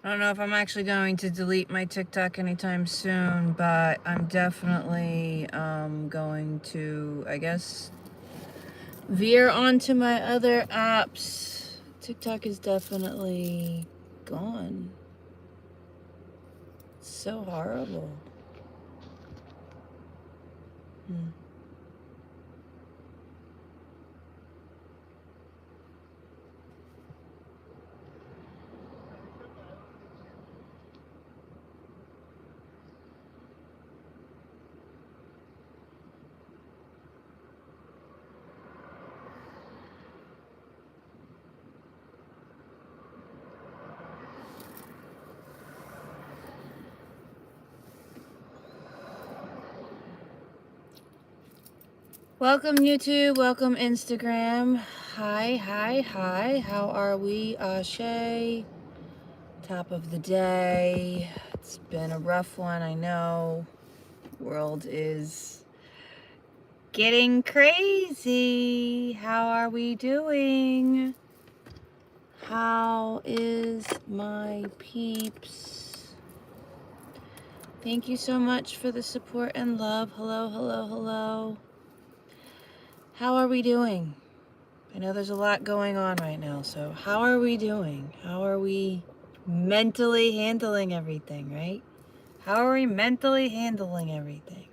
I don't know if I'm actually going to delete my TikTok anytime soon, but I'm definitely going to, I guess, veer onto my other apps. TikTok is definitely gone. It's so horrible. Welcome YouTube, welcome Instagram. Hi, how are we? Ashe, top of the day. It's been a rough one, I know. World is getting crazy. How are we doing? How is my peeps? Thank you so much for the support and love. Hello. How are we doing? I know there's a lot going on right now, so how are we doing? How are we mentally handling everything, right? How are we mentally handling everything?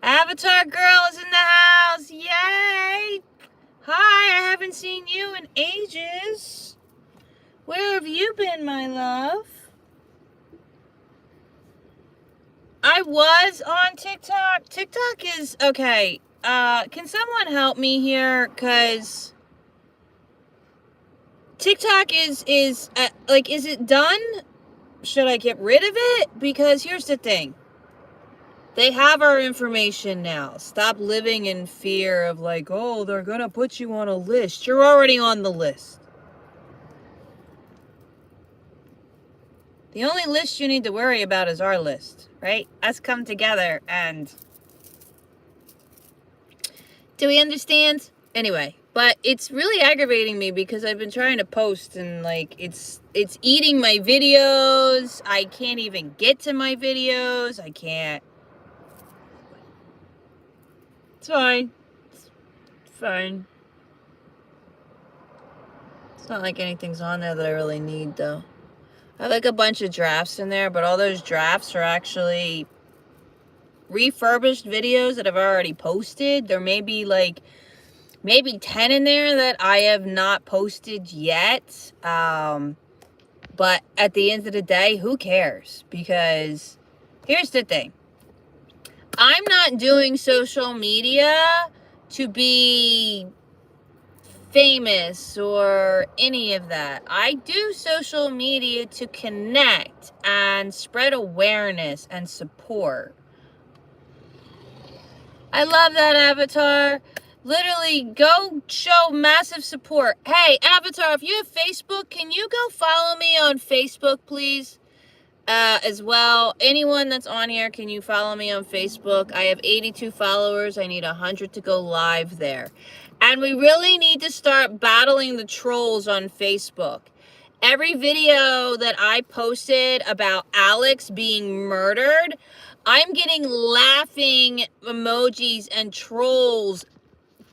Avatar Girl is in the house! Yay! Hi, I haven't seen you in ages. Where have you been, my love? I was on TikTok. TikTok is, okay, can someone help me here? Because TikTok is like, is it done? Should I get rid of it? Because here's the thing. They have our information now. Stop living in fear of like, oh, they're going to put you on a list. You're already on the list. The only list you need to worry about is our list, right? Us come together and... Do we understand? Anyway, but it's really aggravating me because I've been trying to post and like it's eating my videos. I can't even get to my videos. I can't. It's fine. It's fine. It's not like anything's on there that I really need though. I have like a bunch of drafts in there, but all those drafts are actually refurbished videos that I've already posted. There may be like maybe 10 in there that I have not posted yet. But at the end of the day, who cares? Because here's the thing. I'm not doing social media to be famous or any of that. I do social media to connect and spread awareness and support. I love that, Avatar. Literally, go show massive support. Hey, Avatar, if you have Facebook, can you go follow me on Facebook, please? As well, anyone that's on here, can you follow me on Facebook? I have 82 followers. I need 100 to go live there. And we really need to start battling the trolls on Facebook. Every video that I posted about Alex being murdered, I'm getting laughing emojis and trolls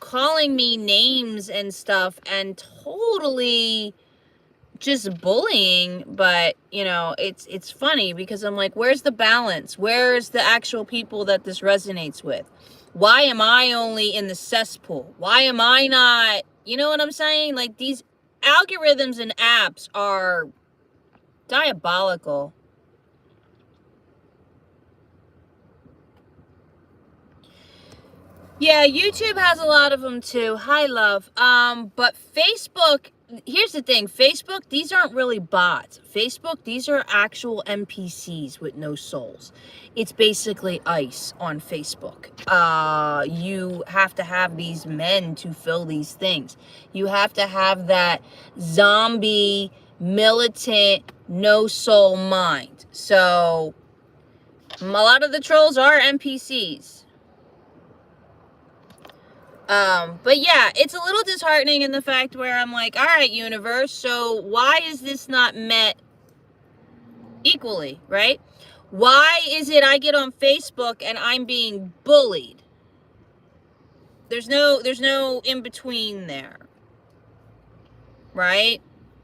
calling me names and stuff and totally just bullying. But you know, it's funny because I'm like, where's the balance? Where's the actual people that this resonates with? Why am I only in the cesspool? Why am I not, you know what I'm saying? Like, these algorithms and apps are diabolical. Yeah, YouTube has a lot of them too. Hi, love. But Facebook, here's the thing. Facebook, these aren't really bots. Facebook, these are actual NPCs with no souls. It's basically ICE on Facebook. You have to have these men to fill these things. You have to have that zombie, militant, no soul mind. So, a lot of the trolls are NPCs. But yeah, it's a little disheartening in the fact where I'm like, all right, universe, so why is this not met equally, right? Why is it I get on Facebook and I'm being bullied? There's no in between there, right?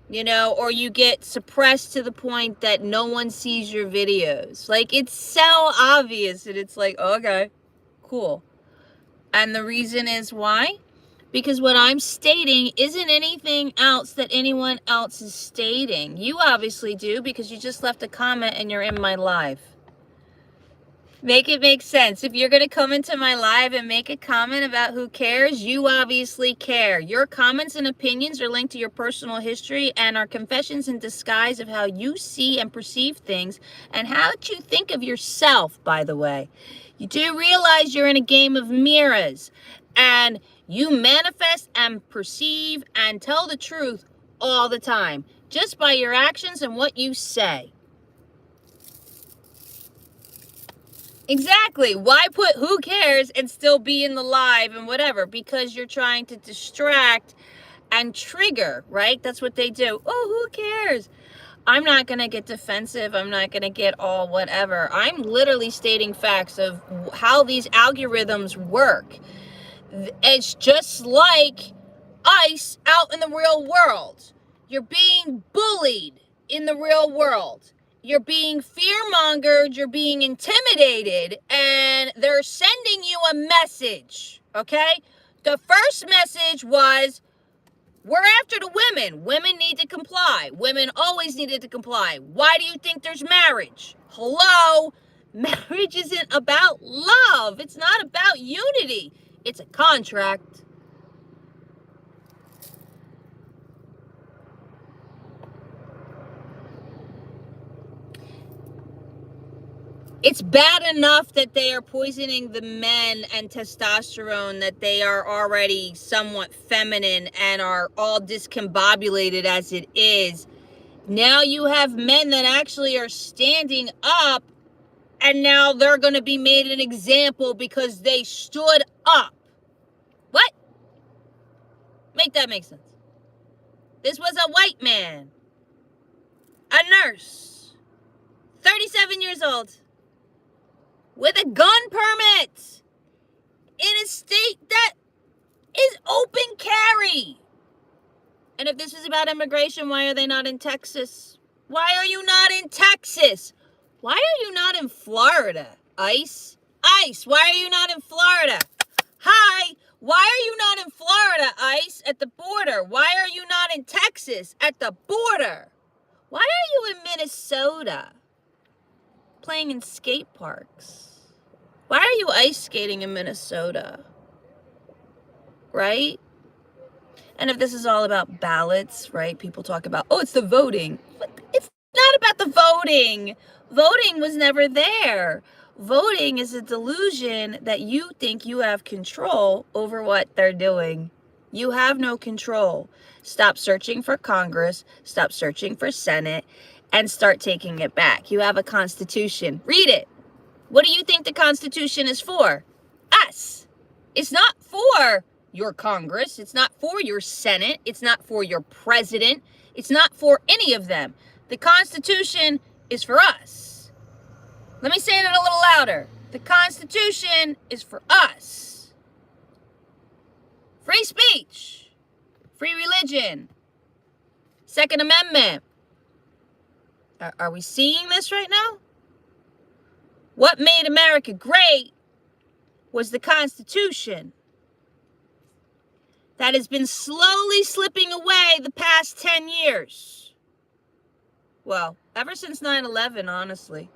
You know, or you get suppressed to the point that no one sees your videos. Like, it's so obvious that it's like, okay, cool. And the reason is why? Because what I'm stating isn't anything else that anyone else is stating. You obviously do, because you just left a comment and you're in my live. Make it make sense. If you're going to come into my live and make a comment about who cares, you obviously care. Your comments and opinions are linked to your personal history and are confessions in disguise of how you see and perceive things and how you think of yourself, by the way. You do realize you're in a game of mirrors, and you manifest and perceive and tell the truth all the time, just by your actions and what you say. Exactly. Why put who cares and still be in the live and whatever? Because you're trying to distract and trigger, right? That's what they do. Oh, who cares? I'm not going to get defensive. I'm not going to get all whatever. I'm literally stating facts of how these algorithms work. It's just like ice out in the real world. You're being bullied in the real world. You're being fear-mongered, you're being intimidated, and they're sending you a message, okay? The first message was, we're after the women. Women need to comply. Women always needed to comply. Why do you think there's marriage? Hello? Marriage isn't about love. It's not about unity. It's a contract. It's bad enough that they are poisoning the men and testosterone, that they are already somewhat feminine and are all discombobulated as it is. Now you have men that actually are standing up, and now they're going to be made an example because they stood up. What? Make that make sense. This was a white man, a nurse, 37 years old, with a gun permit in a state that is open carry. And if this is about immigration, why are they not in Texas? Why are you not in Texas? Why are you not in Florida, ICE? ICE, why are you not in Florida? Hi, why are you not in Florida, ICE, at the border? Why are you not in Texas at the border? Why are you in Minnesota playing in skate parks? Why are you ice skating in Minnesota? Right? And if this is all about ballots, right? People talk about, oh, it's the voting. But it's not about the voting. Voting was never there. Voting is a delusion that you think you have control over what they're doing. You have no control. Stop searching for Congress, stop searching for Senate, and start taking it back. You have a constitution. Read it. What do you think the Constitution is for? Us. It's not for your Congress. It's not for your Senate. It's not for your president. It's not for any of them. The Constitution is for us. Let me say it a little louder. The Constitution is for us. Free speech. Free religion. Second Amendment. Are we seeing this right now? What made America great was the Constitution that has been slowly slipping away the past 10 years. Well, ever since 9/11, honestly.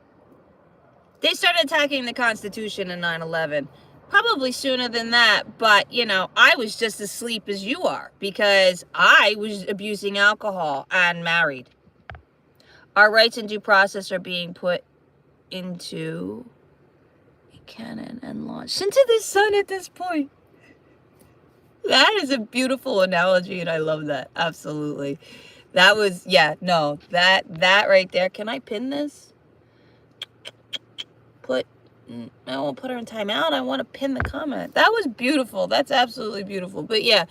They started attacking the Constitution in 9/11. Probably sooner than that, but, you know, I was just as asleep as you are because I was abusing alcohol and married. Our rights and due process are being put into a cannon and launched into the sun at this point. That is a beautiful analogy, and I love that. Absolutely. That was, yeah, no, that right there. Can I pin this? I won't put her in timeout. I want to pin the comment. That was beautiful. That's absolutely beautiful. But yeah,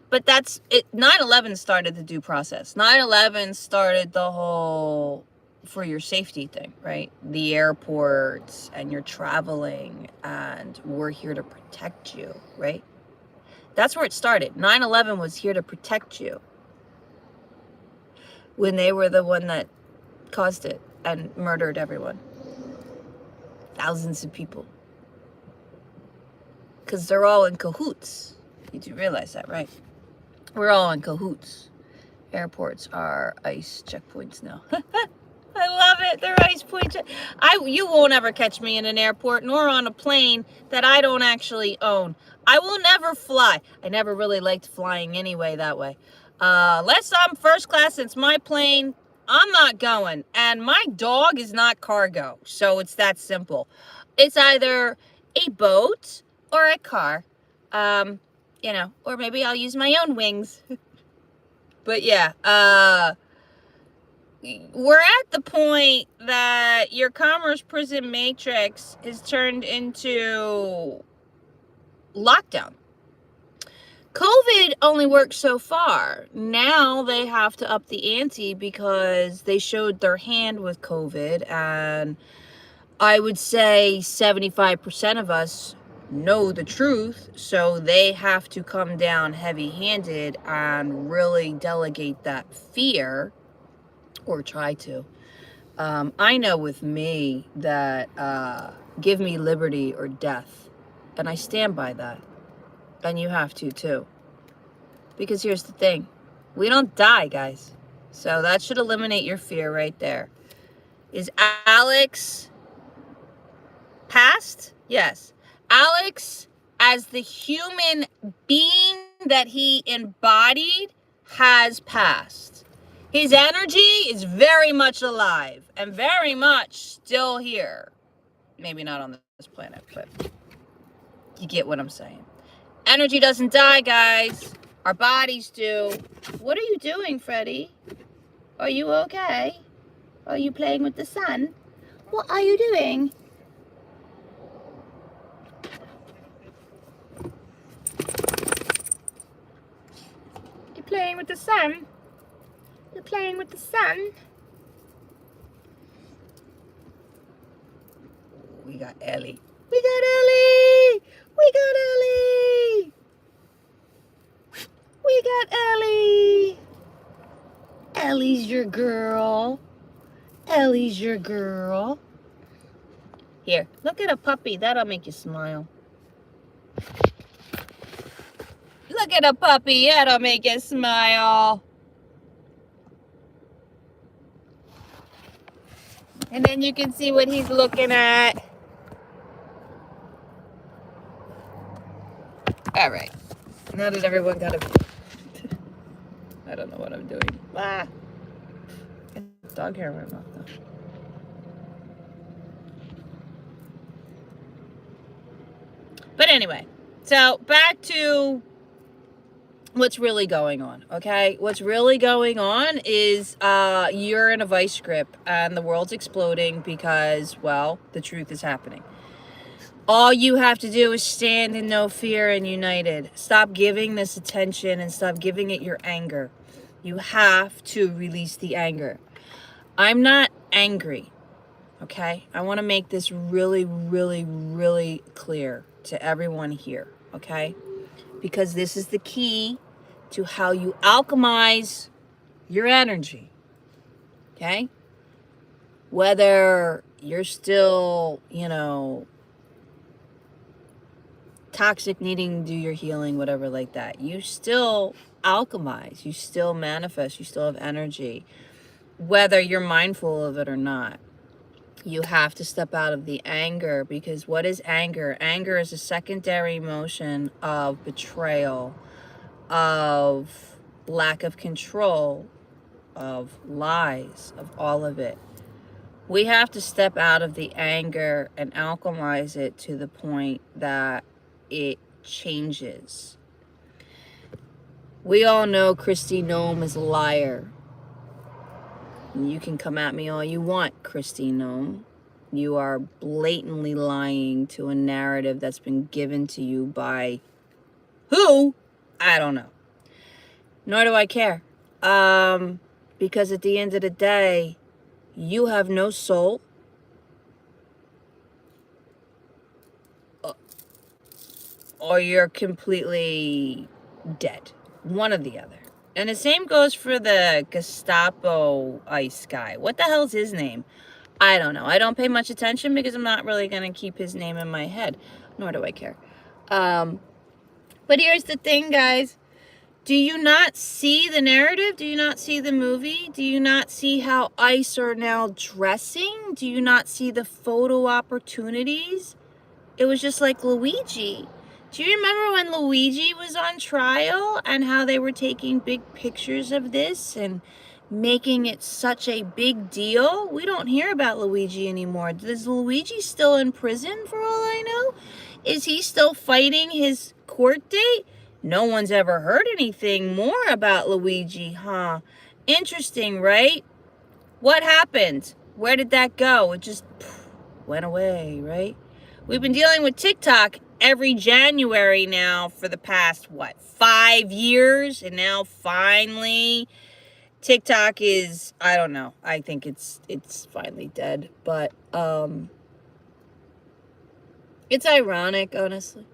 But that's it. 9/11 started the due process. 9/11 started the whole for your safety thing, right? The airports, and you're traveling, and we're here to protect you, right? That's where it started. 9/11 was here to protect you when they were the one that caused it and murdered everyone. Thousands of people. Because they're all in cahoots. You do realize that, right? We're all in cahoots. Airports are ICE checkpoints now. I love it. They're ICE points. You won't ever catch me in an airport nor on a plane that I don't actually own. I will never fly. I never really liked flying anyway that way. Unless I'm first class, it's my plane, I'm not going. And my dog is not cargo. So it's that simple. It's either a boat or a car. Or maybe I'll use my own wings. But yeah, we're at the point that your commerce prison matrix is turned into lockdown. COVID only worked so far. Now they have to up the ante because they showed their hand with COVID, and I would say 75% of us know the truth, so they have to come down heavy-handed and really delegate that fear, or try to. I know with me that give me liberty or death, and I stand by that, and you have to too. Because here's the thing, we don't die, guys. So that should eliminate your fear right there. Is Alex past? Yes. Alex, as the human being that he embodied, has passed. His energy is very much alive and very much still here. Maybe not on this planet, but you get what I'm saying. Energy doesn't die, guys. Our bodies do. What are you doing, Freddie? Are you okay? Are you playing with the sun? What are you doing? You're playing with the sun? You're playing with the sun? We got Ellie. We got Ellie! We got Ellie! We got Ellie! Ellie's your girl. Ellie's your girl. Here, look at a puppy. That'll make you smile. Look at a puppy. That'll make you smile. And then you can see what he's looking at. All right. Now that everyone got a... I don't know what I'm doing. Ah. Dog hair in my mouth, though. But anyway, so back to what's really going on, okay? What's really going on is you're in a vice grip and the world's exploding because, well, the truth is happening. All you have to do is stand in no fear and united. Stop giving this attention and stop giving it your anger. You have to release the anger. I'm not angry, okay? I want to make this really, really, really clear to everyone here, okay? Because this is the key to how you alchemize your energy, okay? Whether you're still, toxic, needing to do your healing, whatever like that, you still alchemize, you still manifest, you still have energy, whether you're mindful of it or not. You have to step out of the anger, because what is anger? Anger is a secondary emotion of betrayal, of lack of control, of lies, of all of it. We have to step out of the anger and alchemize it to the point that it changes. We all know Christy Nome is a liar. You can come at me all you want, Christy Nome. You are blatantly lying to a narrative that's been given to you by who? I don't know. Nor do I care. Because at the end of the day, you have no soul. Or you're completely dead. One or the other. And the same goes for the Gestapo ice guy. What the hell's his name? I don't know. I don't pay much attention because I'm not really going to keep his name in my head. Nor do I care. But here's the thing, guys. Do you not see the narrative? Do you not see the movie? Do you not see how ICE are now dressing? Do you not see the photo opportunities? It was just like Luigi. Do you remember when Luigi was on trial and how they were taking big pictures of this and making it such a big deal? We don't hear about Luigi anymore. Is Luigi still in prison for all I know? Is he still fighting his court date? No one's ever heard anything more about Luigi, huh? Interesting, right? What happened? Where did that go? It just went away, right? We've been dealing with TikTok every January now for the past, 5 years? And now finally, TikTok is, I don't know. I think it's finally dead. But it's ironic, honestly.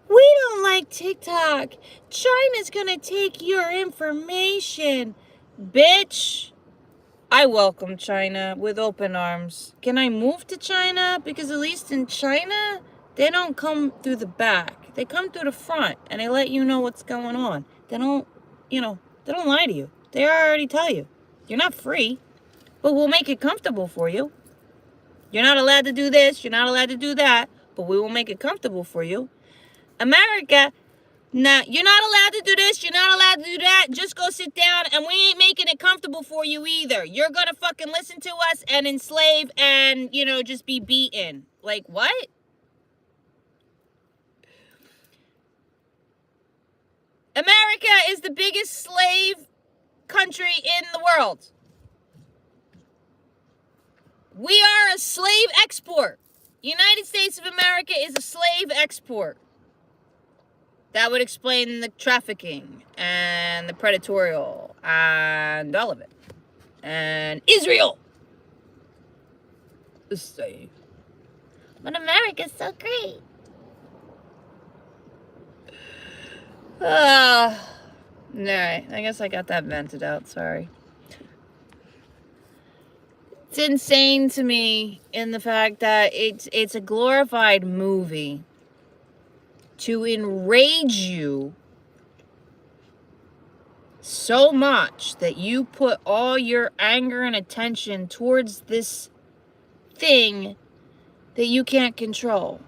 We don't like TikTok. China's gonna take your information. Bitch. I welcome China with open arms. Can I move to China? Because at least in China, they don't come through the back. They come through the front and they let you know what's going on. They don't, they don't lie to you. They already tell you. You're not free, but we'll make it comfortable for you. You're not allowed to do this. You're not allowed to do that, but we will make it comfortable for you. America, nah, you're not allowed to do this, you're not allowed to do that, just go sit down, and we ain't making it comfortable for you either. You're gonna fucking listen to us and enslave and, just be beaten. Like, what? America is the biggest slave country in the world. We are a slave export. United States of America is a slave export. That would explain the trafficking and the predatorial and all of it. And Israel. But America's so great. Alright, I guess I got that vented out, sorry. It's insane to me in the fact that it's a glorified movie to enrage you so much that you put all your anger and attention towards this thing that you can't control.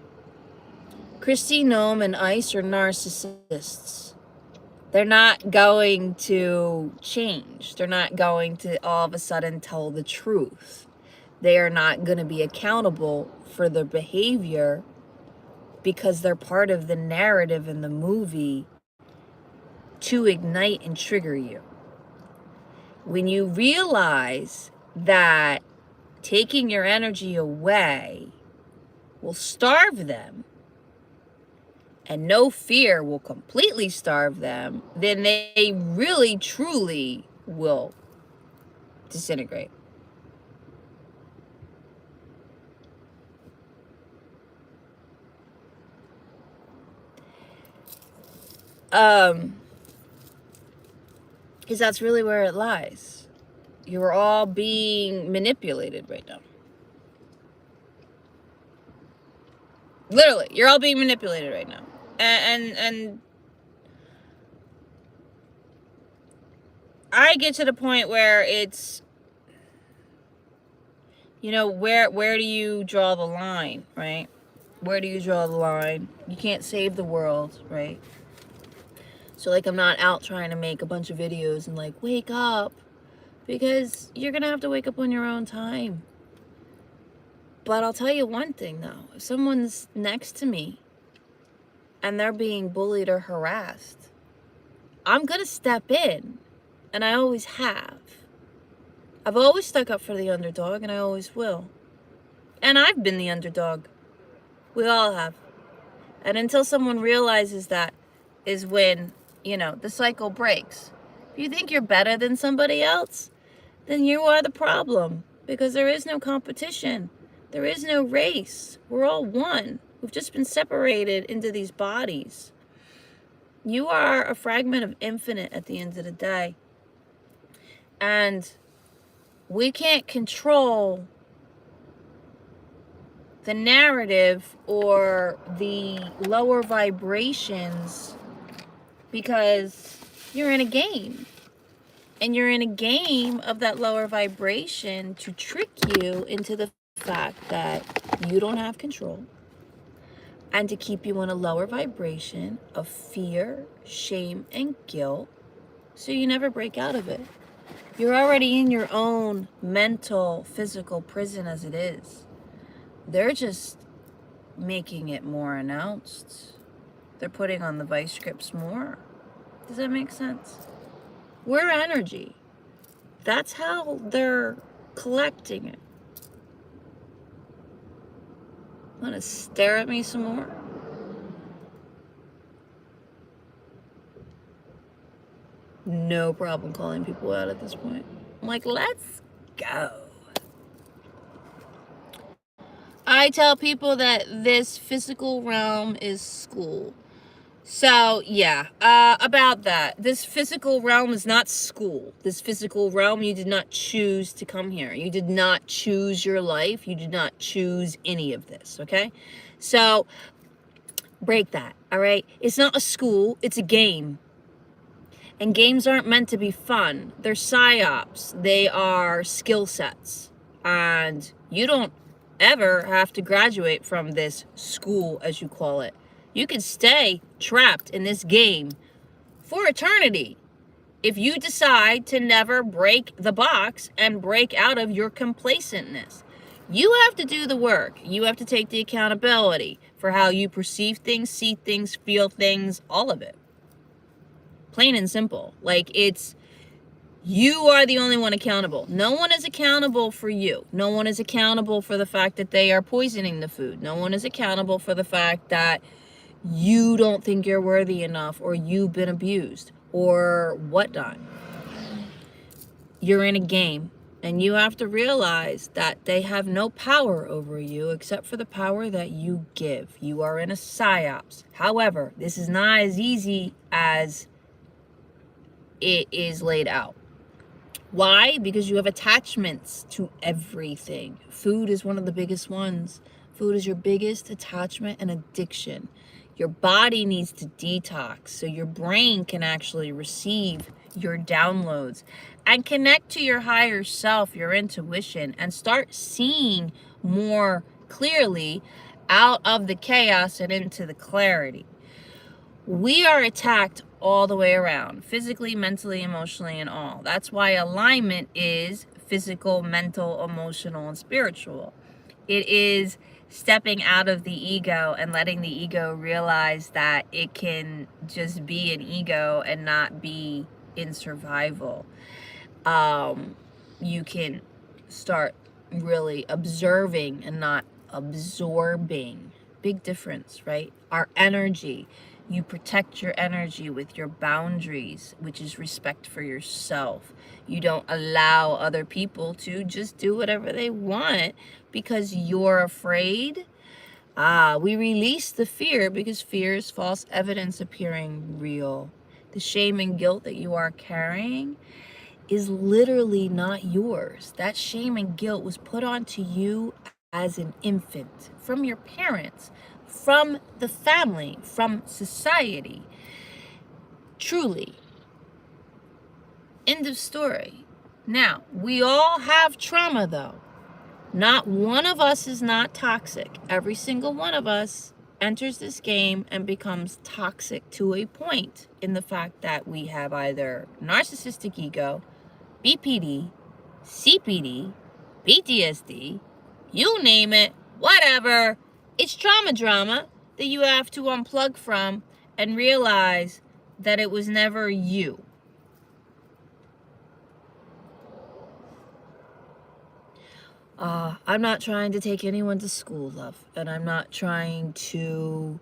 Kristi Noem and ICE are narcissists. They're not going to change. They're not going to all of a sudden tell the truth. They are not going to be accountable for their behavior because they're part of the narrative in the movie to ignite and trigger you. When you realize that taking your energy away will starve them, and no fear will completely starve them, then they really, truly will disintegrate. Because that's really where it lies. You're all being manipulated right now. Literally, you're all being manipulated right now. And I get to the point where it's, where do you draw the line, right? Where do you draw the line? You can't save the world, right? So, I'm not out trying to make a bunch of videos and, wake up. Because you're going to have to wake up on your own time. But I'll tell you one thing, though. If someone's next to me and they're being bullied or harassed, I'm going to step in. And I always have. I've always stuck up for the underdog, and I always will. And I've been the underdog. We all have. And until someone realizes that is when the cycle breaks. If you think you're better than somebody else, then you are the problem, because there is no competition. There is no race. We're all one. We've just been separated into these bodies. You are a fragment of infinite at the end of the day. And we can't control the narrative or the lower vibrations because you're in a game. And you're in a game of that lower vibration to trick you into the fact that you don't have control, and to keep you in a lower vibration of fear, shame, and guilt, so you never break out of it. You're already in your own mental, physical prison as it is. They're just making it more announced. They're putting on the vice scripts more. Does that make sense? We're energy. That's how they're collecting it. Want to stare at me some more? No problem calling people out at this point. I'm like, let's go. I tell people that this physical realm is school. So, yeah, about that. This physical realm is not school. This physical realm, you did not choose to come here. You did not choose your life. You did not choose any of this, okay? So, break that, all right? It's not a school, it's a game. And games aren't meant to be fun. They're psyops. They are skill sets. And you don't ever have to graduate from this school, as you call it. You can stay trapped in this game for eternity if you decide to never break the box and break out of your complacentness. You have to do the work. You have to take the accountability for how you perceive things, see things, feel things, all of it. Plain and simple. Like, you are the only one accountable. No one is accountable for you. No one is accountable for the fact that they are poisoning the food. No one is accountable for the fact that you don't think you're worthy enough, or you've been abused, or whatnot. You're in a game, and you have to realize that they have no power over you except for the power that you give. You are in a psyops. However, this is not as easy as it is laid out. Why? Because you have attachments to everything. Food is one of the biggest ones. Food is your biggest attachment and addiction. Your body needs to detox so your brain can actually receive your downloads and connect to your higher self, your intuition, and start seeing more clearly out of the chaos and into the clarity. We are attacked all the way around, physically, mentally, emotionally, and all. That's why alignment is physical, mental, emotional, and spiritual. It is stepping out of the ego and letting the ego realize that it can just be an ego and not be in survival. You can start really observing and not absorbing. Big difference, right? Our energy. You protect your energy with your boundaries, which is respect for yourself. You don't allow other people to just do whatever they want because you're afraid. We release the fear because fear is false evidence appearing real. The shame and guilt that you are carrying is literally not yours. That shame and guilt was put onto you as an infant from your parents, from the family, from society. Truly. End of story. Now, we all have trauma though. Not one of us is not toxic. Every single one of us enters this game and becomes toxic to a point in the fact that we have either narcissistic ego, BPD, CPD, PTSD, you name it, whatever. It's trauma drama that you have to unplug from and realize that it was never you. I'm not trying to take anyone to school, love, and I'm not trying to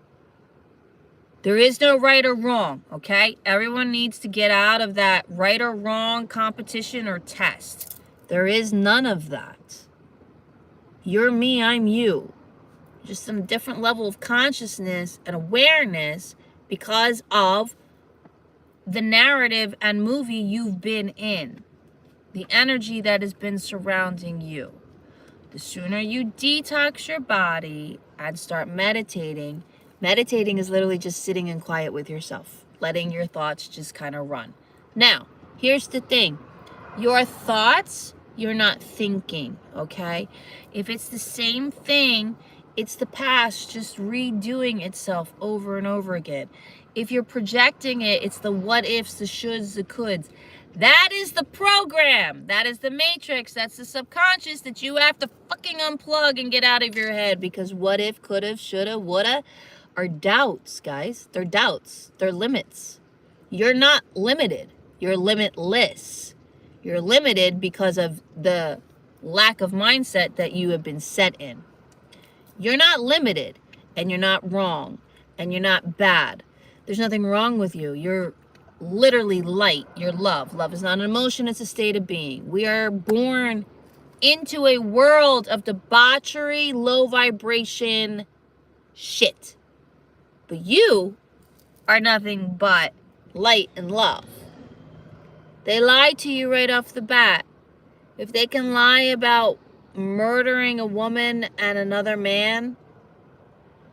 There is no right or wrong, okay? Everyone needs to get out of that right or wrong competition or test. There is none of that. You're me, I'm you. Just some different level of consciousness and awareness because of the narrative and movie you've been in. The energy that has been surrounding you. The sooner you detox your body and start meditating, meditating is literally just sitting in quiet with yourself, letting your thoughts just kind of run. Now, here's the thing. Your thoughts, you're not thinking, okay? If it's the same thing, it's the past just redoing itself over and over again. If you're projecting it, it's the what ifs, the shoulds, the coulds. That is the program. That is the matrix. That's the subconscious that you have to fucking unplug and get out of your head, because what if, coulda, shoulda, woulda are doubts, guys. They're doubts. They're limits. You're not limited. You're limitless. You're limited because of the lack of mindset that you have been set in. You're not limited, and you're not wrong, and you're not bad. There's nothing wrong with you. You're literally light. You're love. Love is not an emotion, it's a state of being. We are born into a world of debauchery, low vibration shit. But you are nothing but light and love. They lie to you right off the bat. If they can lie about murdering a woman and another man,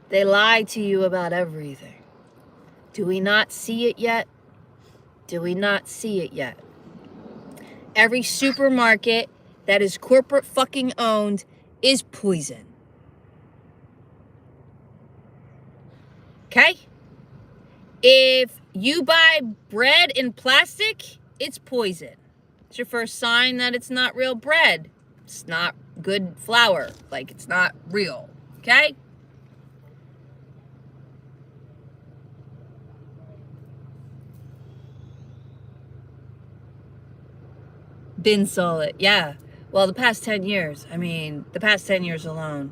they lie to you about everything. Do we not see it yet? Do we not see it yet? Every supermarket that is corporate fucking owned is poison. Okay? If you buy bread in plastic, it's poison. It's your first sign that it's not real bread. It's not good flour. Like, it's not real. Okay? Been solid. Yeah. Well, the past 10 years. I mean, the past 10 years alone.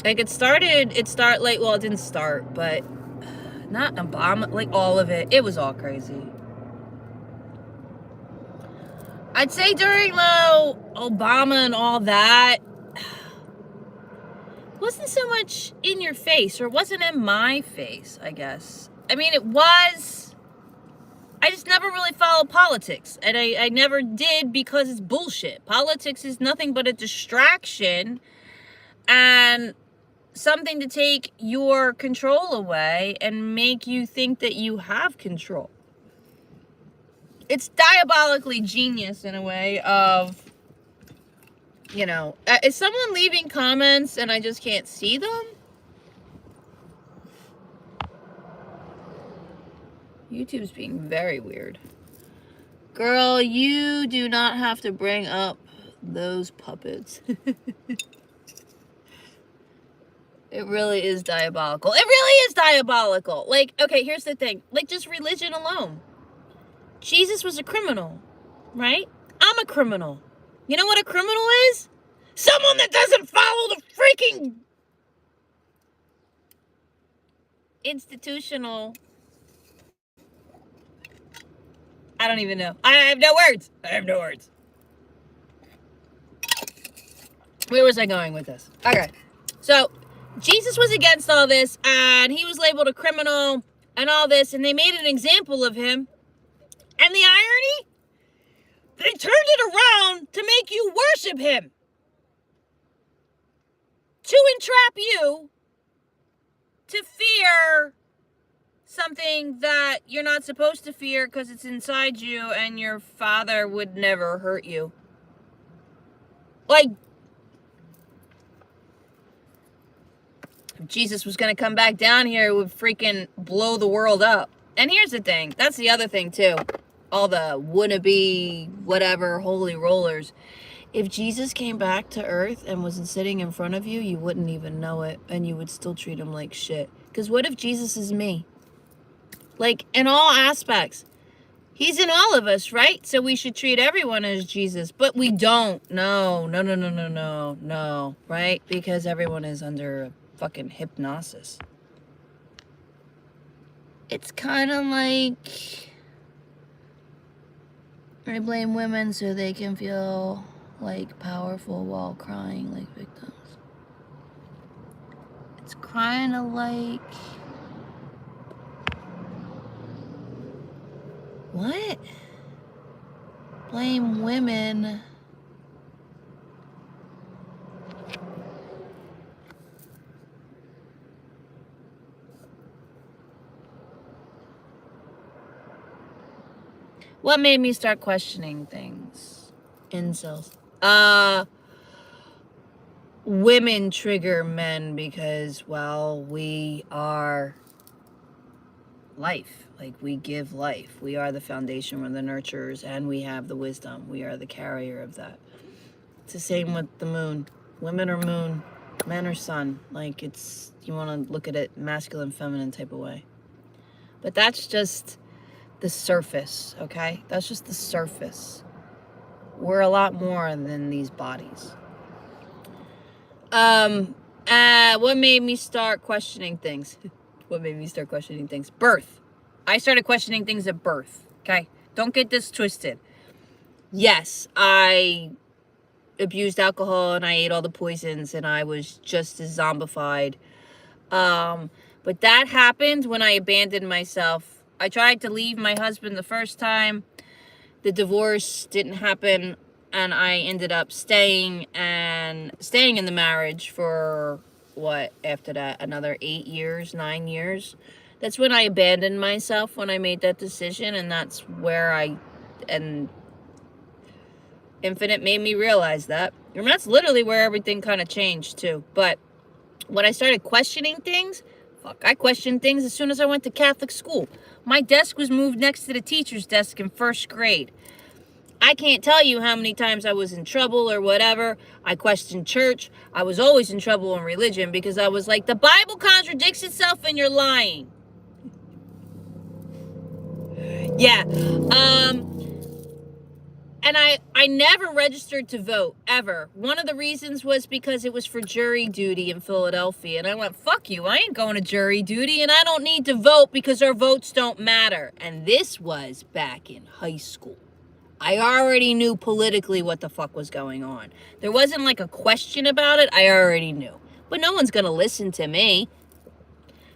Like, it didn't start, but not Obama, like all of it. It was all crazy. I'd say during the Obama and all that, wasn't so much in your face, or it wasn't in my face, I guess. I mean, it was. I just never really followed politics, and I never did because it's bullshit. Politics is nothing but a distraction and something to take your control away and make you think that you have control. It's diabolically genius in a way of, you know, is someone leaving comments and I just can't see them? YouTube's being very weird. Girl, you do not have to bring up those puppets. It really is diabolical. It really is diabolical. Like, okay, here's the thing. Like, just religion alone. Jesus was a criminal, right? I'm a criminal. You know what a criminal is? Someone that doesn't follow the freaking institutional... I don't even know. I have no words. Where was I going with this? Okay. So, Jesus was against all this, and he was labeled a criminal and all this, and they made an example of him. And the irony? They turned it around to make you worship him. To entrap you to fear something that you're not supposed to fear because it's inside you and your father would never hurt you. Like, if Jesus was going to come back down here, it would freaking blow the world up. And here's the thing. That's the other thing, too. All the wannabe, whatever, holy rollers. If Jesus came back to earth and wasn't sitting in front of you, you wouldn't even know it. And you would still treat him like shit. Because what if Jesus is me? Like, in all aspects. He's in all of us, right? So we should treat everyone as Jesus, but we don't. No, no, no, no, no, no, no, right? Because everyone is under fucking hypnosis. It's kind of like I blame women so they can feel like powerful while crying like victims. It's kind of like, what? Blame women. What made me start questioning things? Incels. Women trigger men because, well, we are life. Like, we give life. We are the foundation, we're the nurturers, and we have the wisdom. We are the carrier of that. It's the same with the moon. Women are moon, men are sun. Like, it's, you want to look at it masculine, feminine type of way. But that's just the surface, okay? That's just the surface. We're a lot more than these bodies. What made me start questioning things? What made me start questioning things? Birth. I started questioning things at birth, okay? Don't get this twisted. Yes, I abused alcohol and I ate all the poisons and I was just as zombified. But that happened when I abandoned myself. I tried to leave my husband the first time. The divorce didn't happen and I ended up staying in the marriage for what, after that, another 8 years, 9 years. That's when I abandoned myself, when I made that decision, and that's where and Infinite made me realize that. And that's literally where everything kind of changed too. But when I started questioning things, I questioned things as soon as I went to Catholic school. My desk was moved next to the teacher's desk in first grade. I can't tell you how many times I was in trouble or whatever. I questioned church. I was always in trouble in religion because I was like, the Bible contradicts itself and you're lying. Yeah. And I never registered to vote, ever. One of the reasons was because it was for jury duty in Philadelphia. And I went, fuck you, I ain't going to jury duty and I don't need to vote because our votes don't matter. And this was back in high school. I already knew politically what the fuck was going on. There wasn't like a question about it. I already knew. But no one's going to listen to me.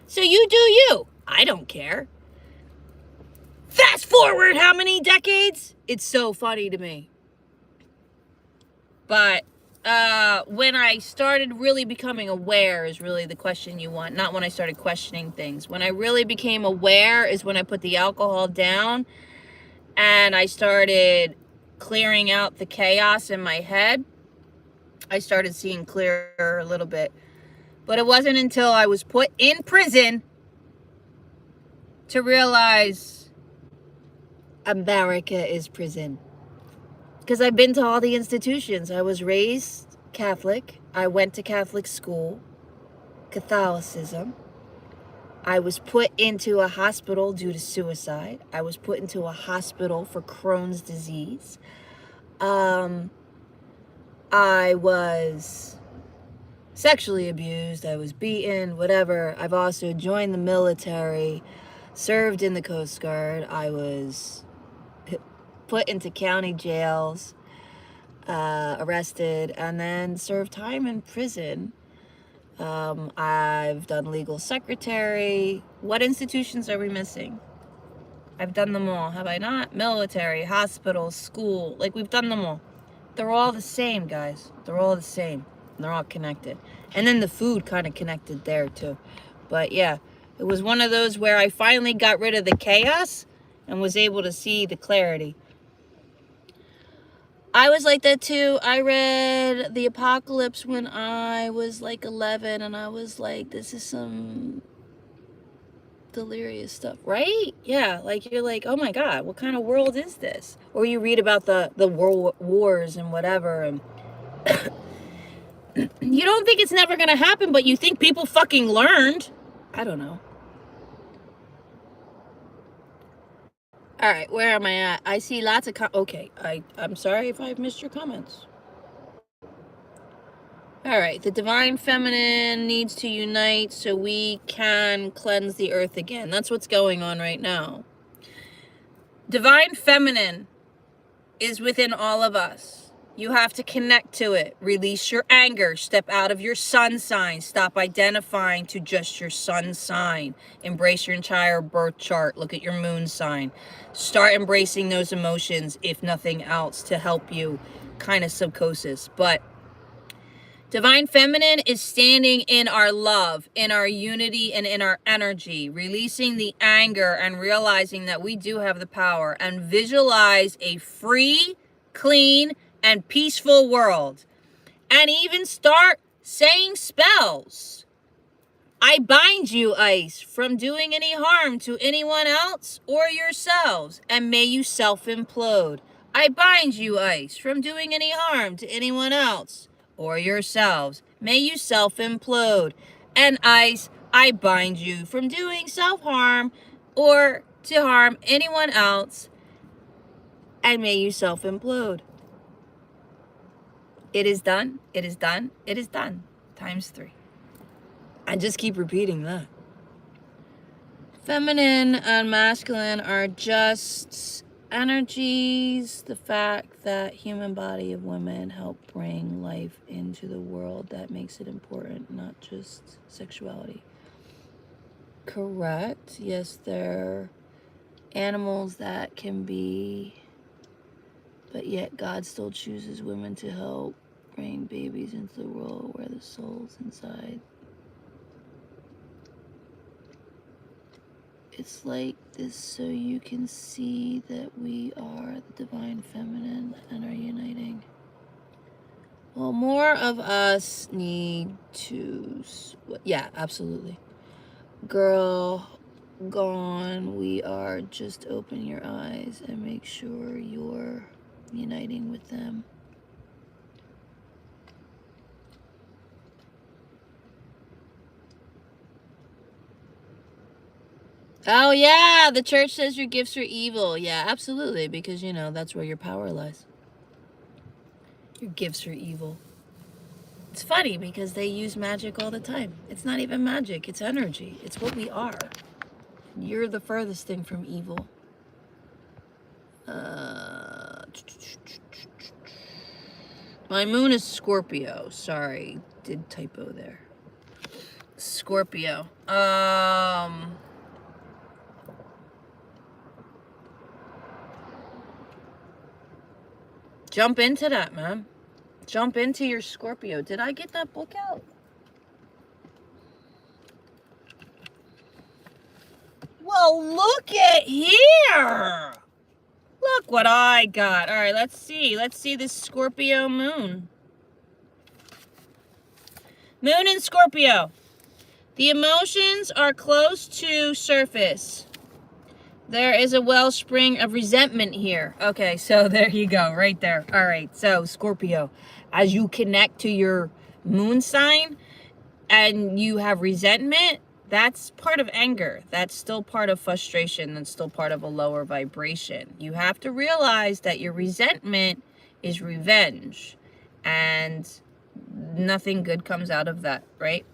So you do you. I don't care. Fast forward how many decades? It's so funny to me. But when I started really becoming aware is really the question you want. Not when I started questioning things. When I really became aware is when I put the alcohol down and I started clearing out the chaos in my head. I started seeing clearer a little bit. But it wasn't until I was put in prison to realize America is prison. Because I've been to all the institutions. I was raised Catholic. I went to Catholic school, Catholicism. I was put into a hospital due to suicide. I was put into a hospital for Crohn's disease. I was sexually abused. I was beaten, whatever. I've also joined the military, served in the Coast Guard. I was put into county jails, arrested, and then served time in prison. I've done legal secretary. What institutions are we missing? I've done them all, have I not? Military, hospital, school, like we've done them all. They're all the same, guys. They're all the same. They're all connected. And then the food kind of connected there too. But yeah, it was one of those where I finally got rid of the chaos and was able to see the clarity. I was like that too. I read The Apocalypse when I was like 11 and I was like, this is some delirious stuff, right? Yeah, like you're like, oh my God, what kind of world is this? Or you read about the world wars and whatever, and you don't think it's never gonna happen, but you think people fucking learned. I don't know. All right, where am I at? I see lots of okay, I'm sorry if I've missed your comments. All right, the divine feminine needs to unite so we can cleanse the earth again. That's what's going on right now. Divine feminine is within all of us. You have to connect to it. Release your anger. Step out of your sun sign. Stop identifying to just your sun sign. Embrace your entire birth chart. Look at your moon sign. Start embracing those emotions, if nothing else, to help you kind of subconscious. But divine feminine is standing in our love, in our unity, and in our energy, releasing the anger and realizing that we do have the power, and visualize a free, clean, and peaceful world. And even start saying spells. I bind you, ice, from doing any harm to anyone else or yourselves, and may you self-implode. I bind you, ice, from doing any harm to anyone else or yourselves. May you self-implode. And ice, I bind you from doing self-harm or to harm anyone else, and may you self-implode. It is done. It is done. It is done. Times 3. I just keep repeating that. Feminine and masculine are just energies. The fact that human body of women help bring life into the world, that makes it important, not just sexuality. Correct. Yes, they're animals that can be, but yet God still chooses women to help bring babies into the world where the soul's inside. It's like this so you can see that we are the divine feminine and are uniting. Well, more of us need to, yeah, absolutely. Girl, gone, we are just open your eyes and make sure you're uniting with them. Oh, yeah, the church says your gifts are evil. Yeah, absolutely, because, you know, that's where your power lies. Your gifts are evil. It's funny because they use magic all the time. It's not even magic, it's energy. It's what we are. You're the furthest thing from evil. My moon is Scorpio. Sorry, did typo there. Scorpio. Jump into that, man. Jump into your Scorpio. Did I get that book out? Well, look at here. Look what I got. All right, let's see. Let's see this Scorpio moon. Moon in Scorpio. The emotions are close to surface. There is a wellspring of resentment here. Okay, so there you go, right there. All right, so Scorpio, as you connect to your moon sign and you have resentment, that's part of anger. That's still part of frustration. That's still part of a lower vibration. You have to realize that your resentment is revenge, and nothing good comes out of that, right?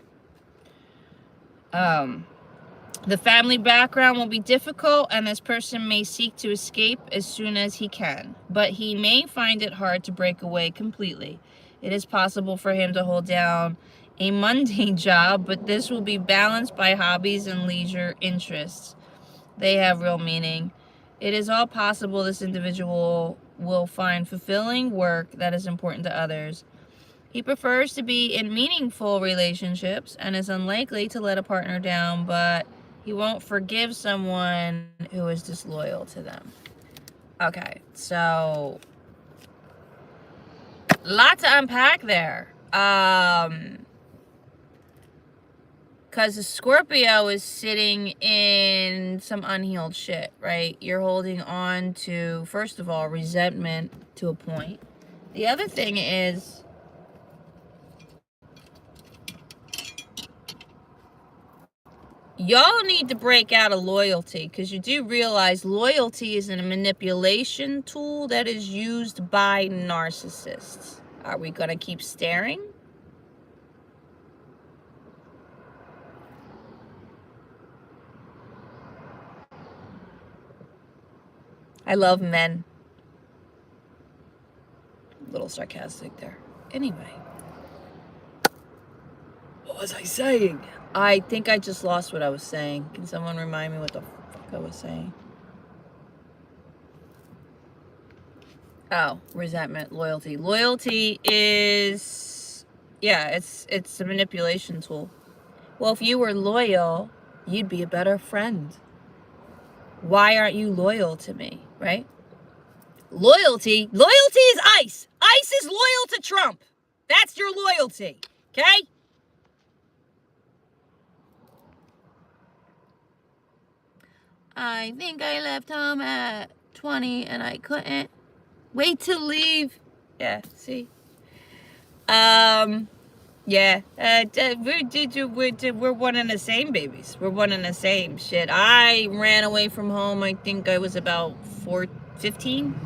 The family background will be difficult, and this person may seek to escape as soon as he can, but he may find it hard to break away completely. It is possible for him to hold down a mundane job, but this will be balanced by hobbies and leisure interests. They have real meaning. It is all possible this individual will find fulfilling work that is important to others. He prefers to be in meaningful relationships and is unlikely to let a partner down, but he won't forgive someone who is disloyal to them. Okay, so a lot to unpack there. Because the Scorpio is sitting in some unhealed shit, right? You're holding on to, first of all, resentment to a point. The other thing is, y'all need to break out of loyalty, because you do realize loyalty is a manipulation tool that is used by narcissists. Are we going to keep staring? I love men. A little sarcastic there. Anyway. What was I saying? I think I just lost what I was saying. Can someone remind me what the fuck I was saying? Oh, resentment, loyalty. Loyalty is, yeah, it's a manipulation tool. Well, if you were loyal, you'd be a better friend. Why aren't you loyal to me, right? Loyalty is ICE. ICE is loyal to Trump. That's your loyalty, okay? I think I left home at 20 and I couldn't wait to leave. Yeah, see? Yeah. We're one and the same, babies. We're one and the same shit. I ran away from home, I think I was about 15.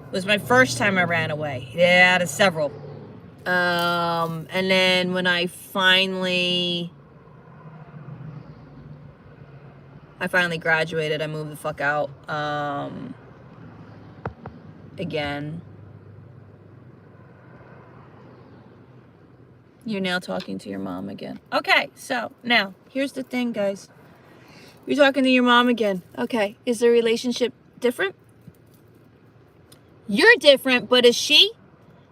It was my first time I ran away. Yeah, out of several. And then when I finally graduated, I moved the fuck out. Again. You're now talking to your mom again. Okay, so now, here's the thing, guys. You're talking to your mom again. Okay, is the relationship different? You're different, but is she?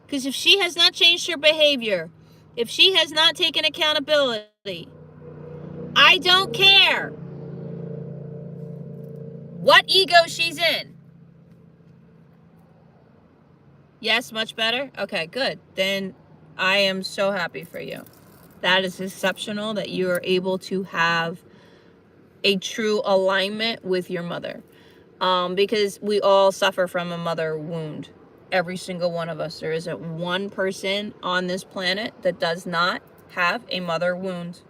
Because if she has not changed her behavior, if she has not taken accountability, I don't care what ego she's in. Yes, much better? Okay, good. Then I am so happy for you. That is exceptional that you are able to have a true alignment with your mother. Because we all suffer from a mother wound. Every single one of us. There isn't one person on this planet that does not have a mother wound.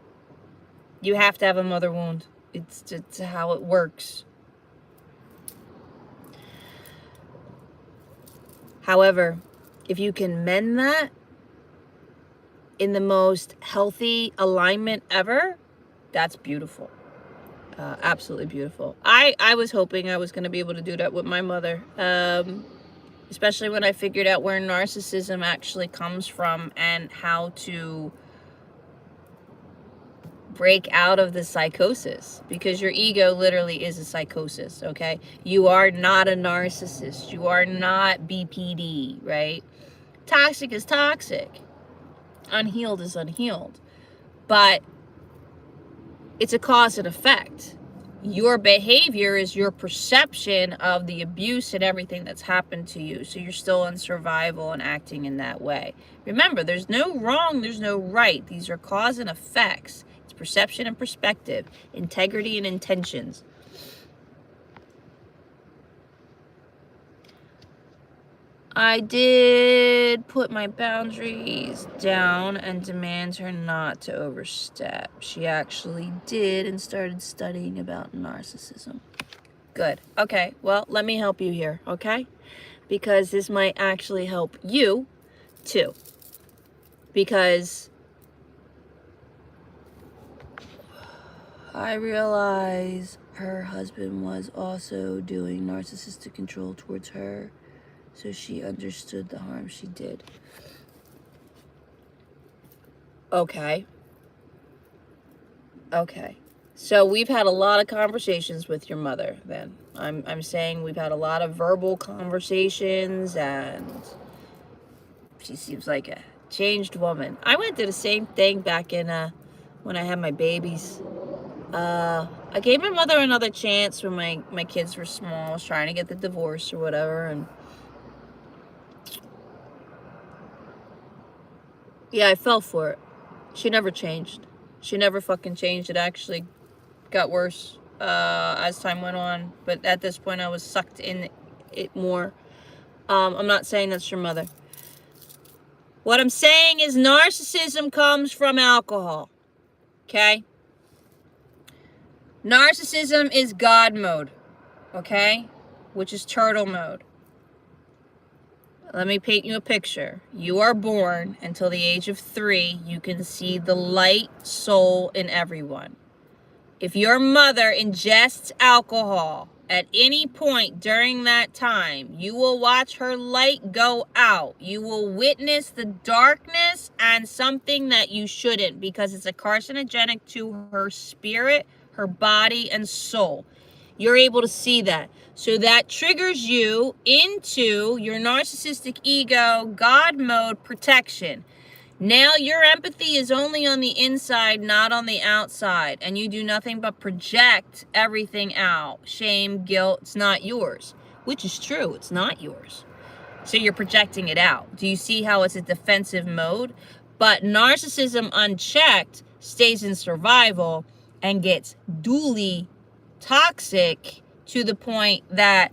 You have to have a mother wound. It's how it works. However, if you can mend that in the most healthy alignment ever, that's beautiful. Absolutely beautiful. I was hoping I was going to be able to do that with my mother. Especially when I figured out where narcissism actually comes from and how to break out of the psychosis, because your ego literally is a psychosis, okay? You are not a narcissist. You are not BPD, right? Toxic is toxic. Unhealed is unhealed. But it's a cause and effect. Your behavior is your perception of the abuse and everything that's happened to you. So you're still in survival and acting in that way. Remember, there's no wrong, there's no right. These are cause and effects. It's perception and perspective, integrity and intentions. I did put my boundaries down and demand her not to overstep. She actually did and started studying about narcissism. Good. Okay, well, let me help you here, okay? Because this might actually help you, too. Because I realize her husband was also doing narcissistic control towards her. So she understood the harm she did. Okay. Okay. So we've had a lot of conversations with your mother then. I'm saying we've had a lot of verbal conversations, and she seems like a changed woman. I went through the same thing back in when I had my babies. I gave my mother another chance when my kids were small. I was trying to get the divorce or whatever, and yeah, I fell for it. She never changed. She never fucking changed. It actually got worse as time went on. But at this point, I was sucked in it more. I'm not saying that's your mother. What I'm saying is narcissism comes from alcohol. Okay? Narcissism is God mode, okay? Which is turtle mode. Let me paint you a picture. You are born until the age of 3. You can see the light soul in everyone. If your mother ingests alcohol at any point during that time, you will watch her light go out. You will witness the darkness and something that you shouldn't, because it's a carcinogenic to her spirit, her body, and soul. You're able to see that. So that triggers you into your narcissistic ego, God mode protection. Now your empathy is only on the inside, not on the outside. And you do nothing but project everything out. Shame, guilt, it's not yours. Which is true, it's not yours. So you're projecting it out. Do you see how it's a defensive mode? But narcissism unchecked stays in survival and gets duly toxic to the point that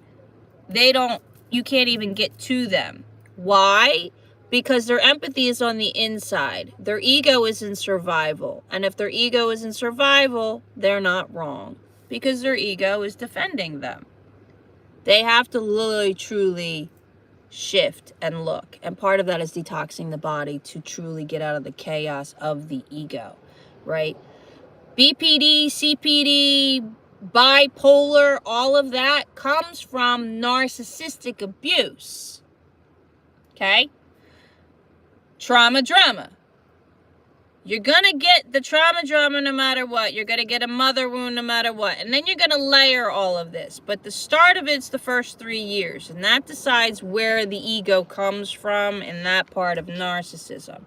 you can't even get to them. Why? Because their empathy is on the inside. Their ego is in survival. And if their ego is in survival, they're not wrong, because their ego is defending them. They have to literally, truly shift and look. And part of that is detoxing the body to truly get out of the chaos of the ego, right? BPD, CPD, bipolar, all of that comes from narcissistic abuse. Okay? Trauma, drama. You're going to get the trauma drama no matter what. You're going to get a mother wound no matter what. And then you're going to layer all of this. But the start of it's the first 3 years. And that decides where the ego comes from in that part of narcissism.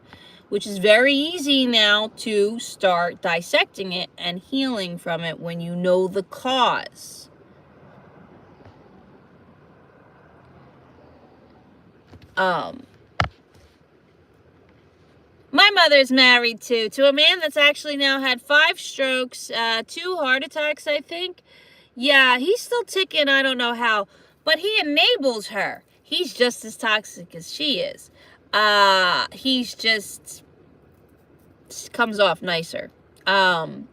Which is very easy now to start dissecting it and healing from it when you know the cause. My mother's married to a man that's actually now had 5 strokes, 2 heart attacks, I think. Yeah, he's still ticking, I don't know how, but he enables her. He's just as toxic as she is. He's just comes off nicer. But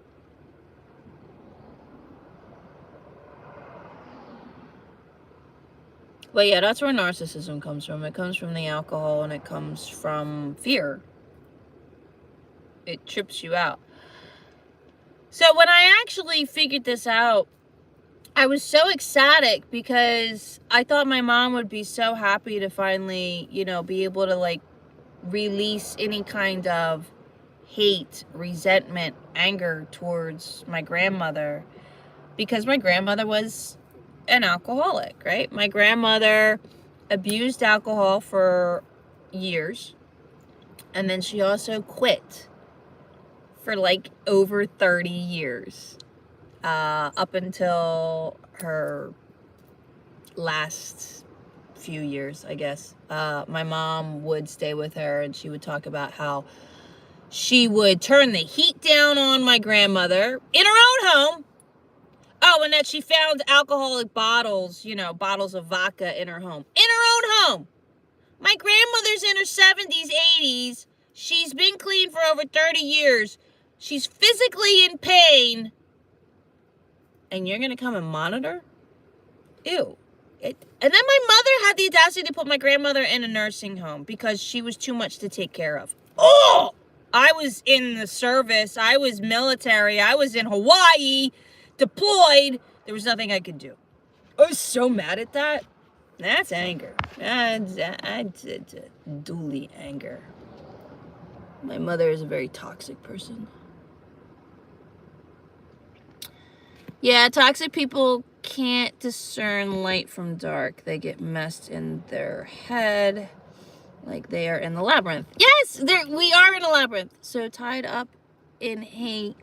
yeah, that's where narcissism comes from. It comes from the alcohol, and it comes from fear. It trips you out. So when I actually figured this out, I was so ecstatic, because I thought my mom would be so happy to finally, be able to like release any kind of hate, resentment, anger towards my grandmother, because my grandmother was an alcoholic, right? My grandmother abused alcohol for years, and then she also quit for like over 30 years, up until her last few years, I guess. My mom would stay with her, and she would talk about how she would turn the heat down on my grandmother in her own home. Oh, and that she found alcoholic bottles, bottles of vodka in her home. In her own home. My grandmother's in her 70s, 80s. She's been clean for over 30 years. She's physically in pain. And you're going to come and monitor? Ew. And then my mother had the audacity to put my grandmother in a nursing home because she was too much to take care of. Oh! I was in the service. I was military. I was in Hawaii, deployed. There was nothing I could do. I was so mad at that. That's anger. That's duly anger. My mother is a very toxic person. Yeah, toxic people can't discern light from dark. They get messed in their head like they are in the labyrinth. Yes, we are in a labyrinth. So tied up in hate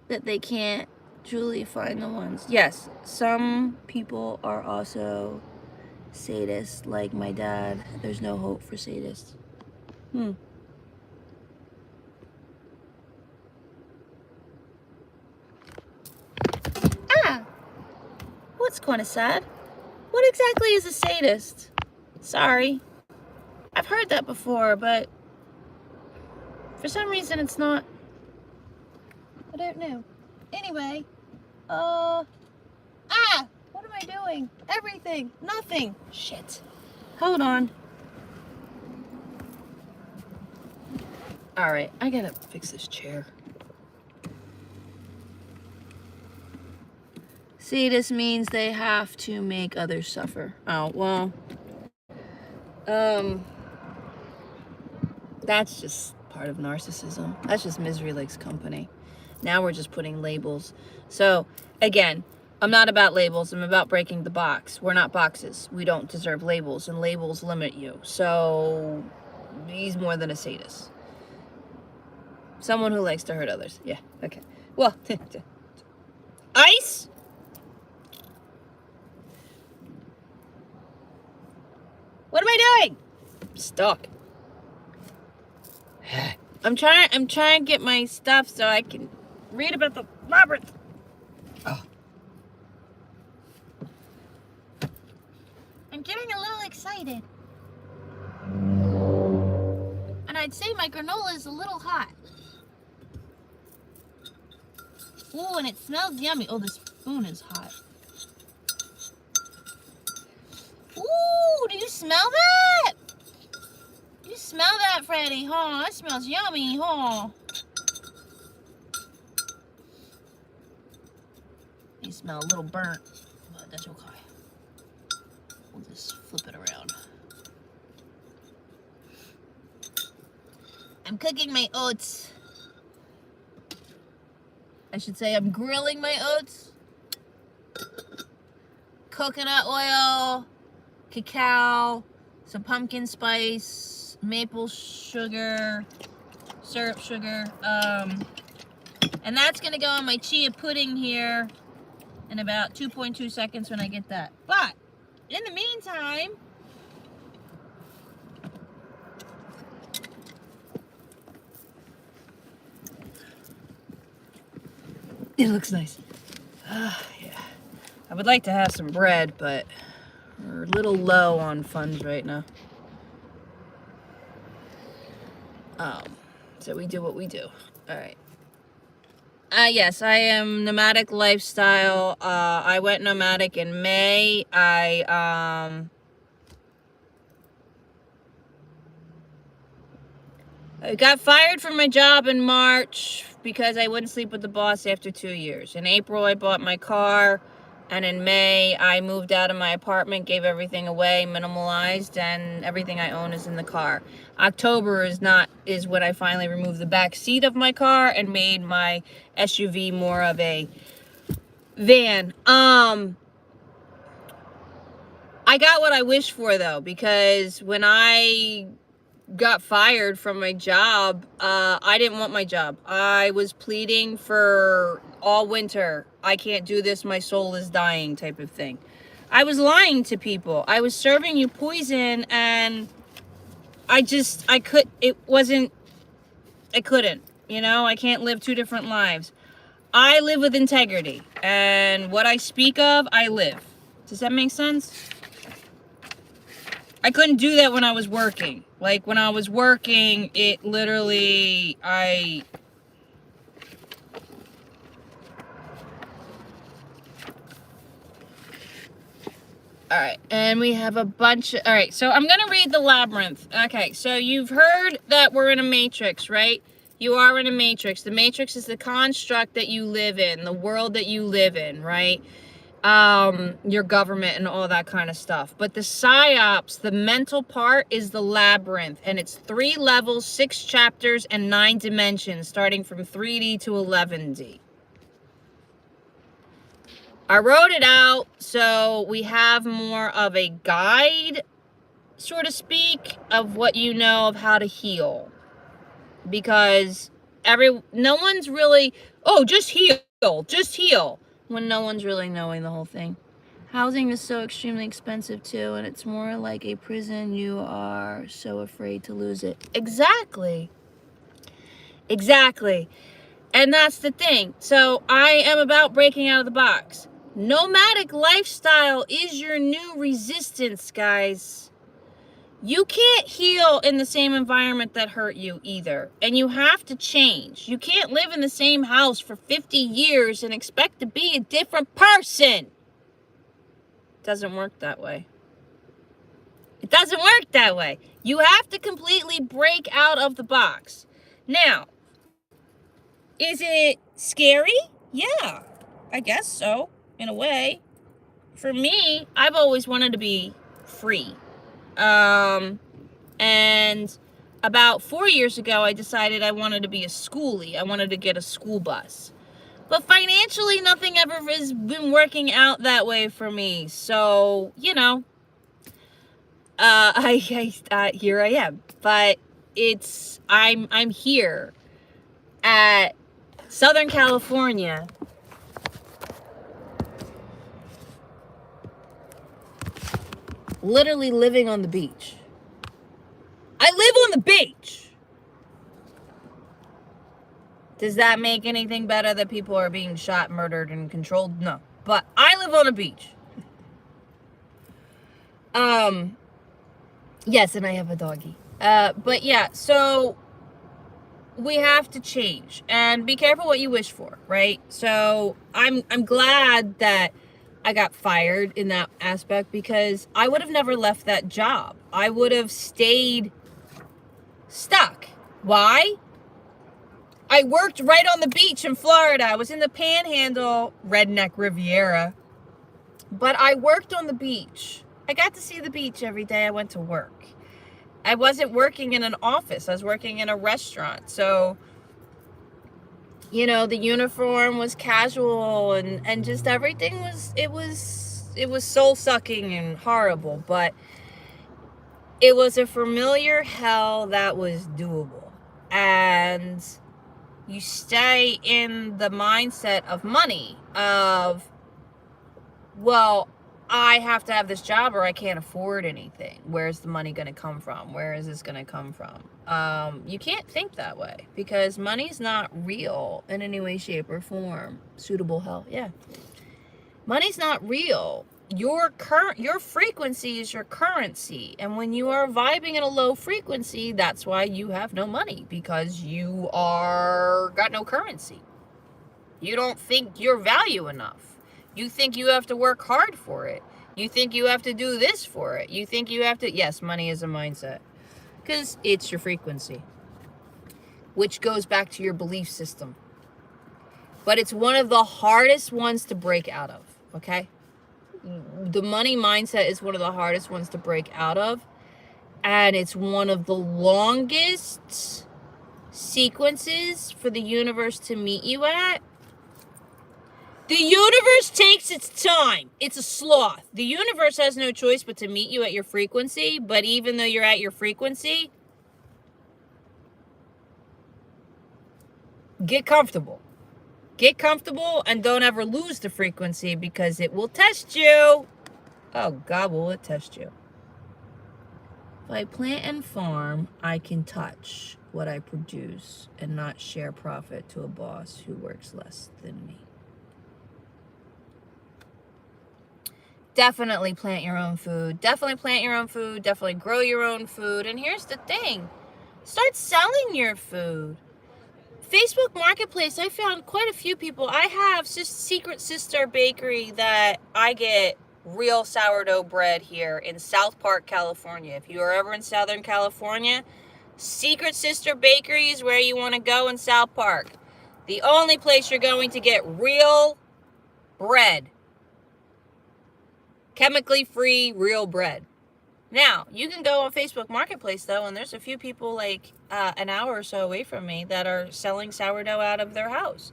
that they can't truly find the ones. Yes, some people are also sadists, like my dad. There's no hope for sadists. What's kind of sad? What exactly is a sadist? Sorry. I've heard that before, but for some reason it's not. I don't know. Anyway, What am I doing? Everything. Nothing. Shit. Hold on. All right, I gotta fix this chair. See, this means they have to make others suffer. Oh, well. That's just part of narcissism. That's just misery likes company. Now we're just putting labels. So, again, I'm not about labels. I'm about breaking the box. We're not boxes. We don't deserve labels, and labels limit you. So, he's more than a sadist. Someone who likes to hurt others. Yeah, okay. Well, ice? What am I doing? Stuck. I'm trying to get my stuff so I can read about the labyrinth. Oh. I'm getting a little excited. And I'd say my granola is a little hot. Ooh, and it smells yummy. Oh, the spoon is hot. Ooh, do you smell that? You smell that, Freddie, huh? That smells yummy, huh? You smell a little burnt, but that's okay. We'll just flip it around. I'm cooking my oats. I should say I'm grilling my oats. Coconut oil, cacao, some pumpkin spice, maple sugar, syrup sugar. And that's gonna go on my chia pudding here in about 2.2 seconds when I get that. But in the meantime, it looks nice. Yeah. I would like to have some bread, but we're a little low on funds right now. So we do what we do. All right. Yes, I am nomadic lifestyle. I went nomadic in May. I got fired from my job in March because I wouldn't sleep with the boss after 2 years. In April, I bought my car. And in May, I moved out of my apartment, gave everything away, minimalized, and everything I own is in the car. October is when I finally removed the back seat of my car and made my SUV more of a van. I got what I wished for, though, because when I got fired from my job, I didn't want my job. I was pleading for all winter, I can't do this, my soul is dying type of thing. I was lying to people. I was serving you poison, and I couldn't, you know, I can't live two different lives. I live with integrity, and what I speak of, I live. Does that make sense? I couldn't do that when I was working. Like, when I was working, it literally, Alright, and we have a bunch of... Alright, so I'm going to read the labyrinth. Okay, so you've heard that we're in a matrix, right? You are in a matrix. The matrix is the construct that you live in, the world that you live in, right? Your government and all that kind of stuff. But the psyops, the mental part, is the labyrinth. And it's 3 levels, 6 chapters, and 9 dimensions, starting from 3D to 11D. I wrote it out so we have more of a guide, so to speak, of what you know of how to heal. Because no one's really, oh, just heal, when no one's really knowing the whole thing. Housing is so extremely expensive too, and it's more like a prison. You are so afraid to lose it. Exactly. And that's the thing. So I am about breaking out of the box. Nomadic lifestyle is your new resistance, guys. You can't heal in the same environment that hurt you either. And you have to change. You can't live in the same house for 50 years and expect to be a different person. It doesn't work that way. It doesn't work that way. You have to completely break out of the box. Now, is it scary? Yeah, I guess so, in a way. For me, I've always wanted to be free. And about 4 years ago, I decided I wanted to be a schoolie. I wanted to get a school bus. But financially, nothing ever has been working out that way for me. So, here I am. But I'm here at Southern California, literally living on the beach. I live on the beach. Does that make anything better that people are being shot, murdered, and controlled? No. But I live on a beach. Yes, and I have a doggy. But yeah, so we have to change and be careful what you wish for, right? So I'm glad that I got fired in that aspect, because I would have never left that job. I would have stayed stuck. Why? I worked right on the beach in Florida. I was in the Panhandle, Redneck Riviera, but I worked on the beach. I got to see the beach every day I went to work. I wasn't working in an office. I was working in a restaurant. So, the uniform was casual and just everything was soul-sucking and horrible, but it was a familiar hell that was doable. And you stay in the mindset of money, of, well, I have to have this job or I can't afford anything. Where's the money going to come from? Where is this going to come from? You can't think that way, because money's not real in any way, shape, or form. Suitable hell, yeah. Money's not real. Your frequency is your currency. And when you are vibing at a low frequency, that's why you have no money, because you got no currency. You don't think you're value enough. You think you have to work hard for it. You think you have to do this for it. You think you have to... Yes, money is a mindset, because it's your frequency, which goes back to your belief system. But it's one of the hardest ones to break out of, okay? The money mindset is one of the hardest ones to break out of. And it's one of the longest sequences for the universe to meet you at. The universe takes its time. It's a sloth. The universe has no choice but to meet you at your frequency. But even though you're at your frequency, get comfortable. Get comfortable and don't ever lose the frequency, because it will test you. Oh, God, will it test you? If I plant and farm, I can touch what I produce and not share profit to a boss who works less than me. Definitely plant your own food. Definitely plant your own food. Definitely grow your own food. And here's the thing. Start selling your food. Facebook Marketplace, I found quite a few people. I have Secret Sister Bakery that I get real sourdough bread here in South Park, California. If you are ever in Southern California, Secret Sister Bakery is where you want to go in South Park. The only place you're going to get real bread. Chemically free, real bread. Now, you can go on Facebook Marketplace, though, and there's a few people like an hour or so away from me that are selling sourdough out of their house.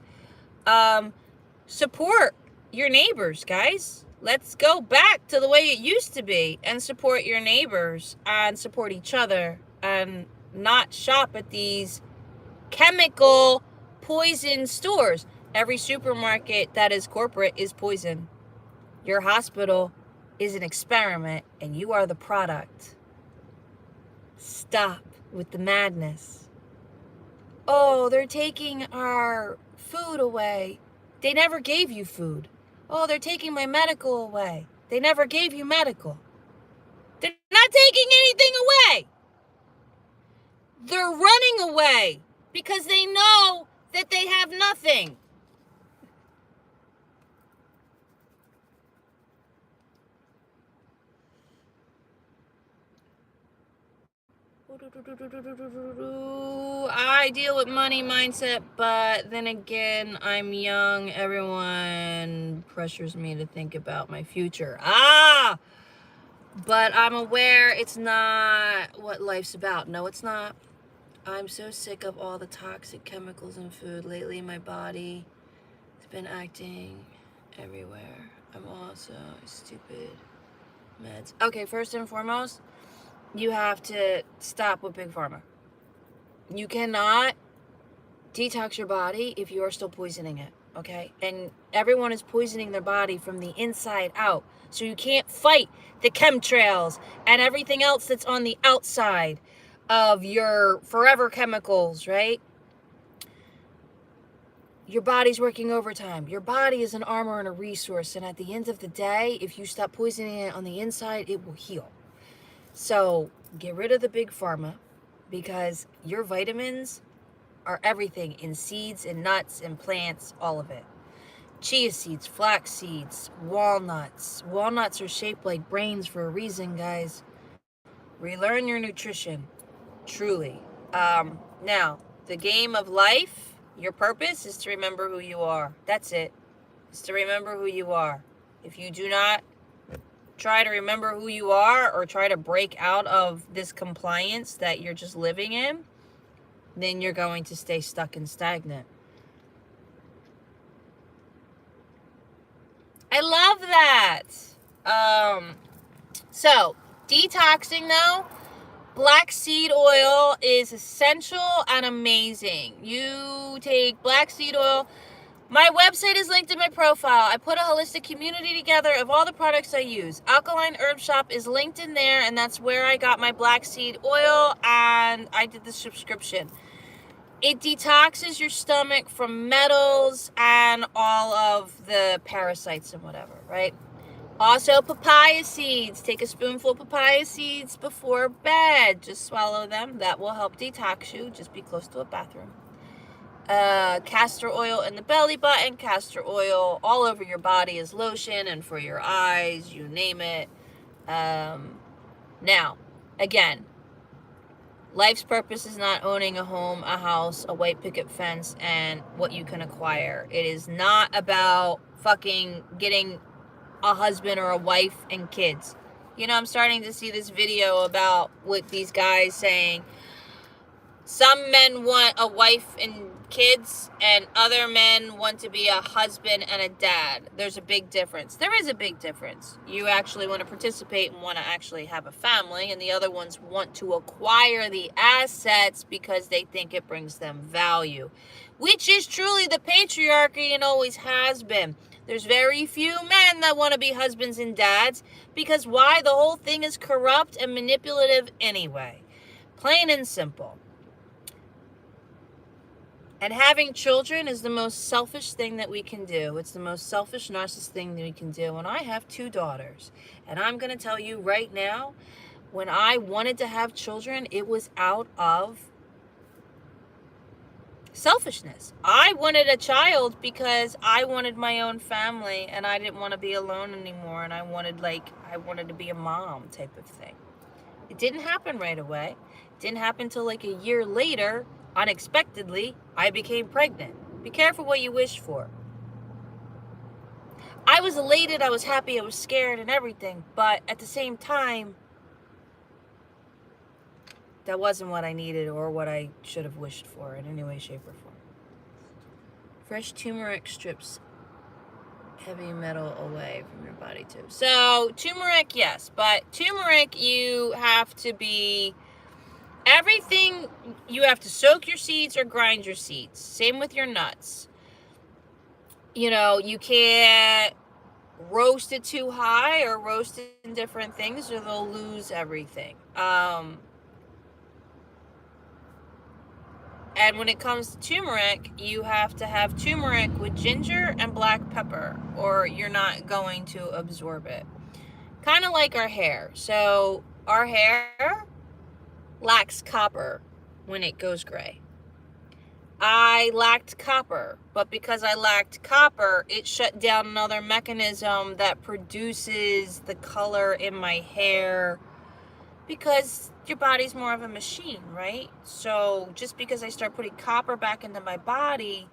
Support your neighbors, guys. Let's go back to the way it used to be and support your neighbors and support each other and not shop at these chemical poison stores. Every supermarket that is corporate is poison. Your hospital is an experiment and you are the product. Stop with the madness. Oh, they're taking our food away. They never gave you food. Oh, they're taking my medical away. They never gave you medical. They're not not taking anything away. They're running away because they know that they have nothing. I deal with money mindset, but then again, I'm young. Everyone pressures me to think about my future. But I'm aware it's not what life's about. No, it's not. I'm so sick of all the toxic chemicals in food. Lately, my body has been acting everywhere. I'm also stupid meds. Okay, first and foremost, you have to stop with Big Pharma. You cannot detox your body if you are still poisoning it, okay? And everyone is poisoning their body from the inside out. So you can't fight the chemtrails and everything else that's on the outside of your forever chemicals, right? Your body's working overtime. Your body is an armor and a resource. And at the end of the day, if you stop poisoning it on the inside, it will heal. So get rid of the Big Pharma, because your vitamins are everything in seeds and nuts and plants, all of it. Chia seeds, flax seeds, walnuts. Walnuts are shaped like brains for a reason, guys. Relearn your nutrition, truly. Now, the game of life, your purpose is to remember who you are. That's it. It's to remember who you are. If you do not try to remember who you are or try to break out of this compliance that you're just living in, then you're going to stay stuck and stagnant. I love that. So detoxing though, black seed oil is essential and amazing. You take black seed oil. My website is linked in my profile. I put a holistic community together of all the products I use. Alkaline Herb Shop is linked in there, and that's where I got my black seed oil, and I did the subscription. It detoxes your stomach from metals and all of the parasites and whatever, right? Also, papaya seeds. Take a spoonful of papaya seeds before bed. Just swallow them. That will help detox you. Just be close to a bathroom. Castor oil in the belly button, castor oil all over your body as lotion, and for your eyes, you name it. Now, again, life's purpose is not owning a home, a house, a white picket fence, and what you can acquire. It is not about fucking getting a husband or a wife and kids. You know, I'm starting to see this video about with these guys saying some men want a wife and kids and other men want to be a husband and a dad. There's a big difference. There is a big difference. You actually want to participate and want to actually have a family, and the other ones want to acquire the assets because they think it brings them value, which is truly the patriarchy and always has been. There's very few men that want to be husbands and dads, because why? The whole thing is corrupt and manipulative anyway. Plain and simple. And having children is the most selfish thing that we can do. It's the most selfish, narcissistic thing that we can do. And I have 2 daughters. And I'm going to tell you right now, when I wanted to have children, it was out of selfishness. I wanted a child because I wanted my own family and I didn't want to be alone anymore. And I wanted to be a mom type of thing. It didn't happen right away. It didn't happen until like a year later. Unexpectedly, I became pregnant. Be careful what you wish for. I was elated, I was happy, I was scared and everything, but at the same time, that wasn't what I needed or what I should have wished for in any way, shape, or form. Fresh turmeric strips heavy metal away from your body too. So turmeric, yes, but turmeric, you have to be everything. You have to soak your seeds or grind your seeds. Same with your nuts. You know, you can't roast it too high or roast it in different things or they'll lose everything. And when it comes to turmeric, you have to have turmeric with ginger and black pepper or you're not going to absorb it. Kind of like our hair. So Our hair lacks copper when it goes gray. I lacked copper, but because I lacked copper, it shut down another mechanism that produces the color in my hair, because your body's more of a machine, right? So just because I start putting copper back into my body,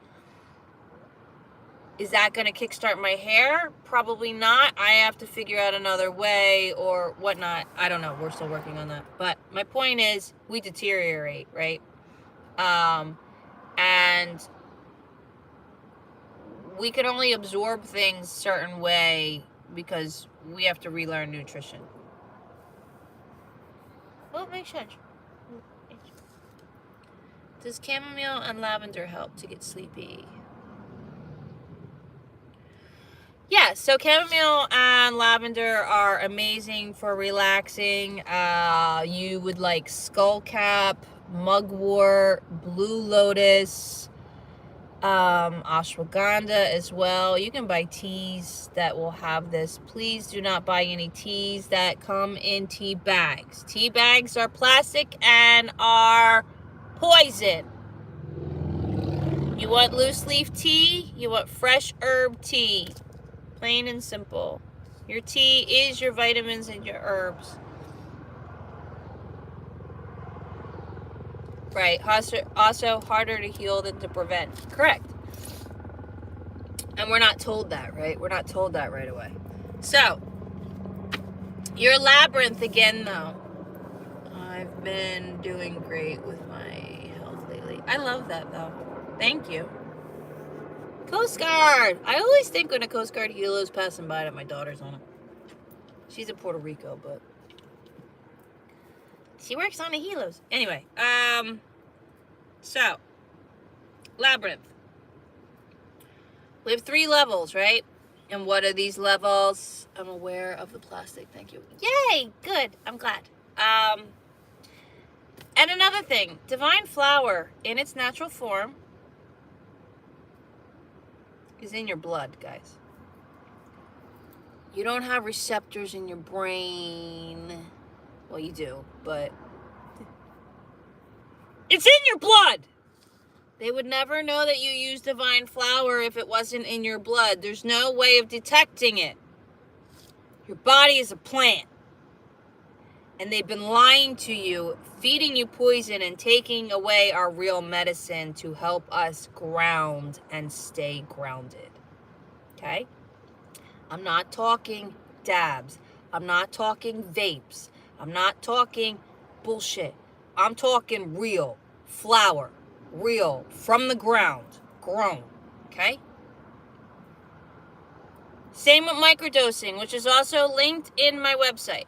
is that going to kickstart my hair? Probably not. I have to figure out another way or whatnot. I don't know. We're still working on that. But my point is, we deteriorate, right? And we can only absorb things a certain way because we have to relearn nutrition. Well, it makes sense. Does chamomile and lavender help to get sleepy? Yeah, so chamomile and lavender are amazing for relaxing. You would like skullcap, mugwort, blue lotus, ashwagandha as well. You can buy teas that will have this. Please do not buy any teas that come in tea bags. Tea bags are plastic and are poison. You want loose leaf tea? You want fresh herb tea. Plain and simple. Your tea is your vitamins and your herbs. Right. Also harder to heal than to prevent. Correct. And we're not told that, right? We're not told that right away. So, your labyrinth again, though. I've been doing great with my health lately. I love that, though. Thank you. Coast Guard. I always think when a Coast Guard helo is passing by that my daughter's on it. She's in Puerto Rico, but she works on the helos. Anyway, so, labyrinth. We have 3 levels, right? And what are these levels? I'm aware of the plastic. Thank you. Yay! Good. I'm glad. And another thing, divine flower in its natural form is in your blood, guys. You don't have receptors in your brain. Well, you do, but it's in your blood. They would never know that you used divine flower if it wasn't in your blood. There's no way of detecting it. Your body is a plant. And they've been lying to you, feeding you poison and taking away our real medicine to help us ground and stay grounded. Okay? I'm not talking dabs. I'm not talking vapes. I'm not talking bullshit. I'm talking real flower. Real, from the ground, grown, okay? Same with microdosing, which is also linked in my website.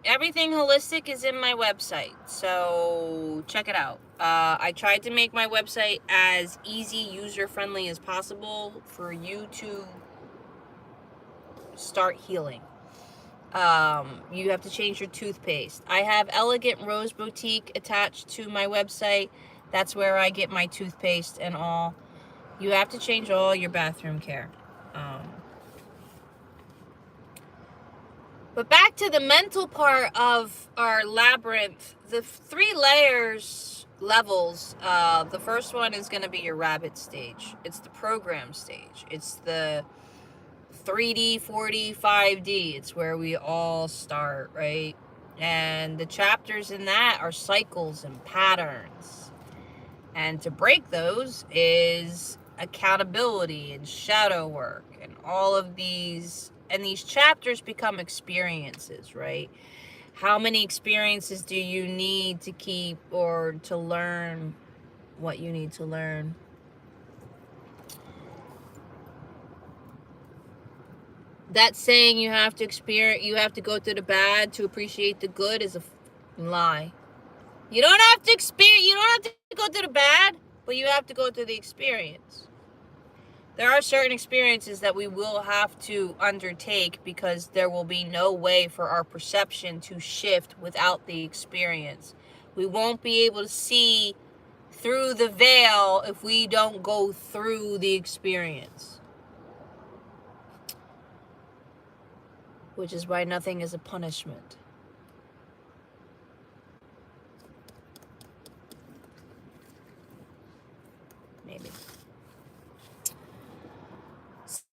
Everything holistic is in my website, so check it out. I tried to make my website as easy, user-friendly as possible for you to start healing. You have to change your toothpaste. I have Elegant Rose Boutique attached to my website. That's where I get my toothpaste and all. You have to change all your bathroom care. But back to the mental part of our labyrinth. The 3 levels. The first one is going to be your rabbit stage. It's the program stage. It's the 3D, 4D, 5D. It's where we all start, right? And the chapters in that are cycles and patterns. And to break those is accountability and shadow work and all of these. And these chapters become experiences, right? How many experiences do you need to keep or to learn what you need to learn? That saying you have to go through the bad to appreciate the good is a lie. You don't have to go through the bad, but you have to go through the experience. There are certain experiences that we will have to undertake because there will be no way for our perception to shift without the experience. We won't be able to see through the veil if we don't go through the experience. Which is why nothing is a punishment. maybe.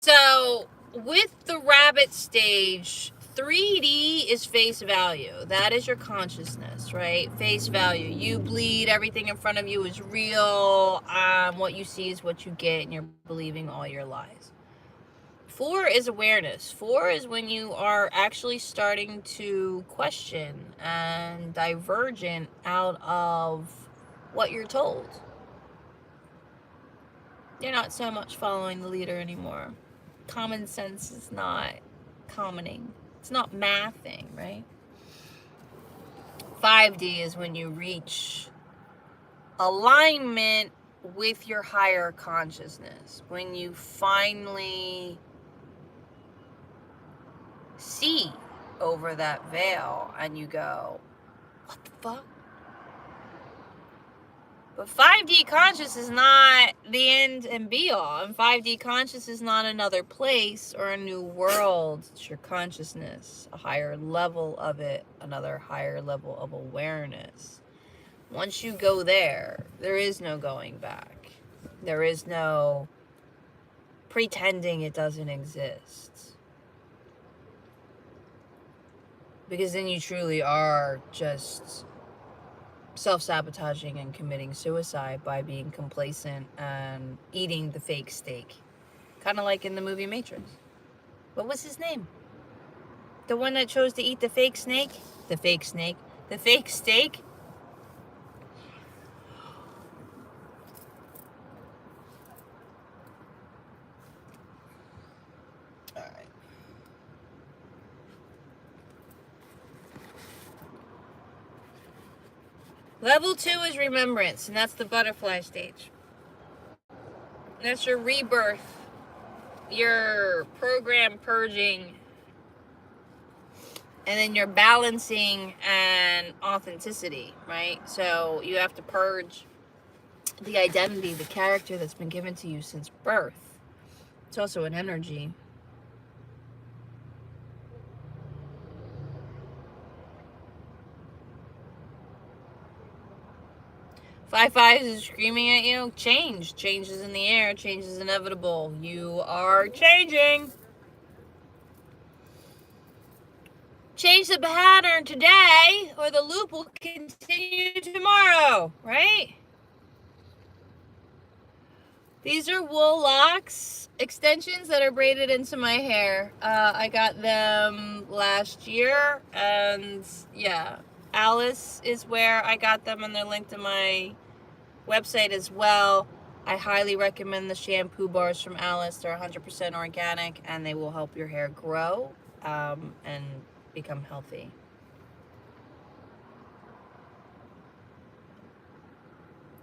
So with the rabbit stage, 3D is face value. That is your consciousness, right? Face value. You bleed, everything in front of you is real. What you see is what you get, and you're believing all your lies. 4 is awareness. 4 is when you are actually starting to question and divergent out of what you're told. You're not so much following the leader anymore. Common sense is not commoning. It's not mathing, right? 5D is when you reach alignment with your higher consciousness. When you finally see over that veil and you go, what the fuck? But 5D conscious is not the end and be all. And 5D conscious is not another place or a new world. It's your consciousness, a higher level of it, another higher level of awareness. Once you go there, there is no going back. There is no pretending it doesn't exist. Because then you truly are just self-sabotaging and committing suicide by being complacent and eating the fake steak. Kind of like in the movie Matrix. What was his name? The one that chose to eat the fake snake? The fake snake. The fake steak? Alright. Level 2 is remembrance, and that's the butterfly stage. That's your rebirth, your program purging, and then your balancing and authenticity, right? So you have to purge the identity, the character that's been given to you since birth. It's also an energy. Five is screaming at you. Change. Change is in the air. Change is inevitable. You are changing. Change the pattern today, or the loop will continue tomorrow, right? These are wool locks extensions that are braided into my hair. I got them last year, and yeah, Alice is where I got them, and they're linked to my website as well. I highly recommend the shampoo bars from Alice. They're 100% organic, and they will help your hair grow and become healthy.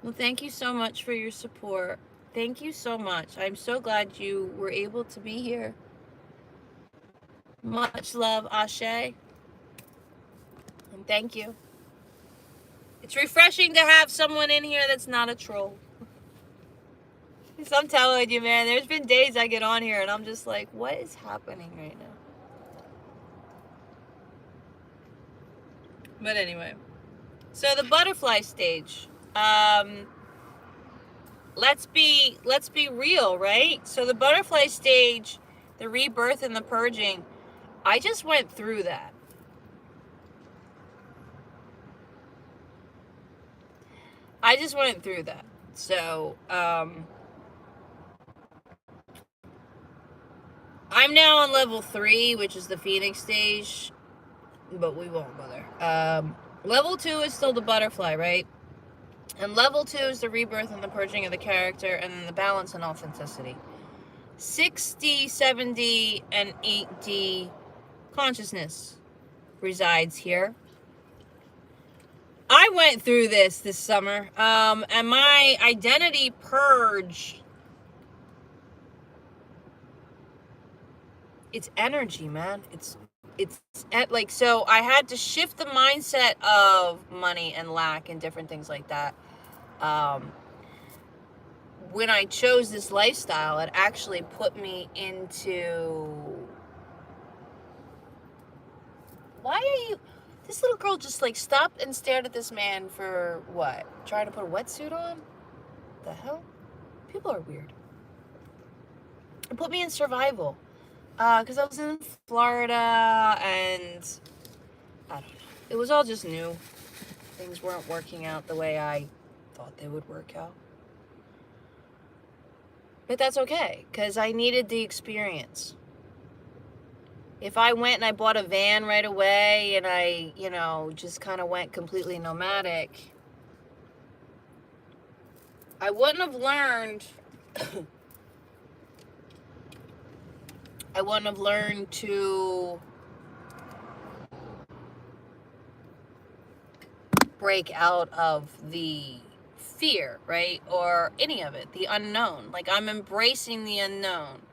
Well, thank you so much for your support. Thank you so much. I'm so glad you were able to be here. Much love, Ashe. And thank you. It's refreshing to have someone in here that's not a troll. So I'm telling you, man, there's been days I get on here and I'm just like, what is happening right now? But anyway, so the butterfly stage. Let's be real, right? So the butterfly stage, the rebirth and the purging, I just went through that. So, I'm now on level 3, which is the Phoenix stage, but we won't go there. Level 2 is still the butterfly, right? And level 2 is the rebirth and the purging of the character, and then the balance and authenticity. 6D, 7D, and 8D consciousness resides here. I went through this summer, and my identity purge, it's energy, man. It's like, so I had to shift the mindset of money and lack and different things like that. When I chose this lifestyle, it actually put me into, why are you, this little girl just like stopped and stared at this man for what? Trying to put a wetsuit on? The hell? People are weird. It put me in survival. Because I was in Florida and I don't know. It was all just new. Things weren't working out the way I thought they would work out. But that's okay, because I needed the experience. If I went and I bought a van right away and I, just kind of went completely nomadic, I wouldn't have learned to break out of the fear, right? Or any of it, the unknown. Like, I'm embracing the unknown.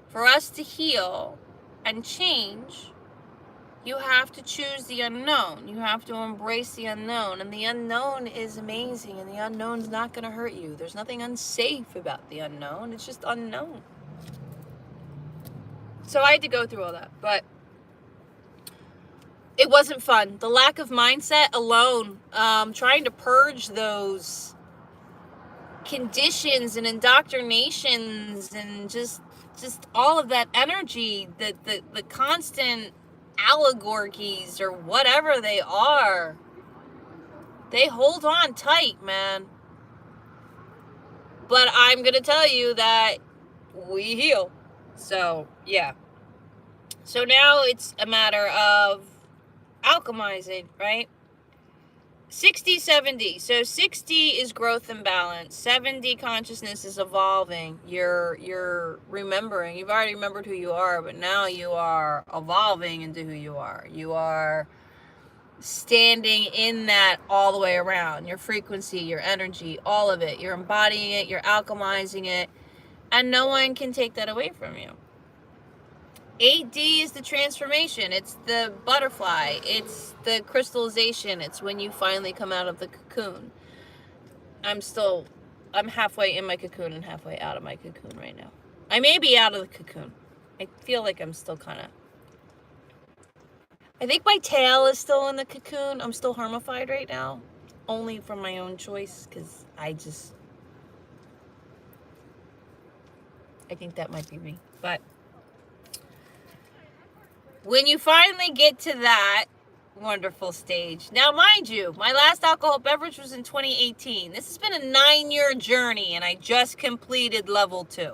For us to heal and change, you have to choose the unknown. You have to embrace the unknown. And the unknown is amazing, and the unknown's not going to hurt you. There's nothing unsafe about the unknown. It's just unknown. So I had to go through all that, but it wasn't fun. The lack of mindset alone, trying to purge those conditions and indoctrinations and just all of that energy, the constant allegories or whatever they are, they hold on tight, man. But I'm going to tell you that we heal. So, yeah. So now it's a matter of alchemizing, right? 60-70. So 60 is growth and balance. 70 consciousness is evolving. You're remembering. You've already remembered who you are, but now you are evolving into who you are. You are standing in that all the way around. Your frequency, your energy, all of it. You're embodying it. You're alchemizing it. And no one can take that away from you. 8D is the transformation. It's the butterfly. It's the crystallization. It's when you finally come out of the cocoon. I'm halfway in my cocoon and halfway out of my cocoon right now. I may be out of the cocoon. I feel like I'm still kind of... I think my tail is still in the cocoon. I'm still hermified right now. Only from my own choice, because I think that might be me. But when you finally get to that wonderful stage. Now, mind you, my last alcohol beverage was in 2018. This has been a 9-year journey, and I just completed level 2.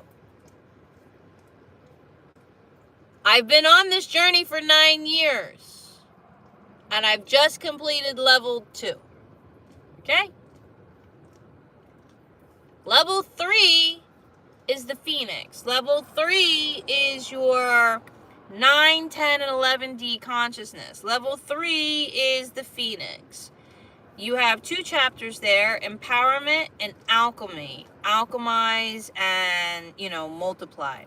I've been on this journey for 9 years, and I've just completed level 2. Okay? Level 3 is the Phoenix. Level 3 is your 9, 10, and 11D consciousness. Level 3 is the Phoenix. You have 2 chapters there, empowerment and alchemy. Alchemize and, multiply.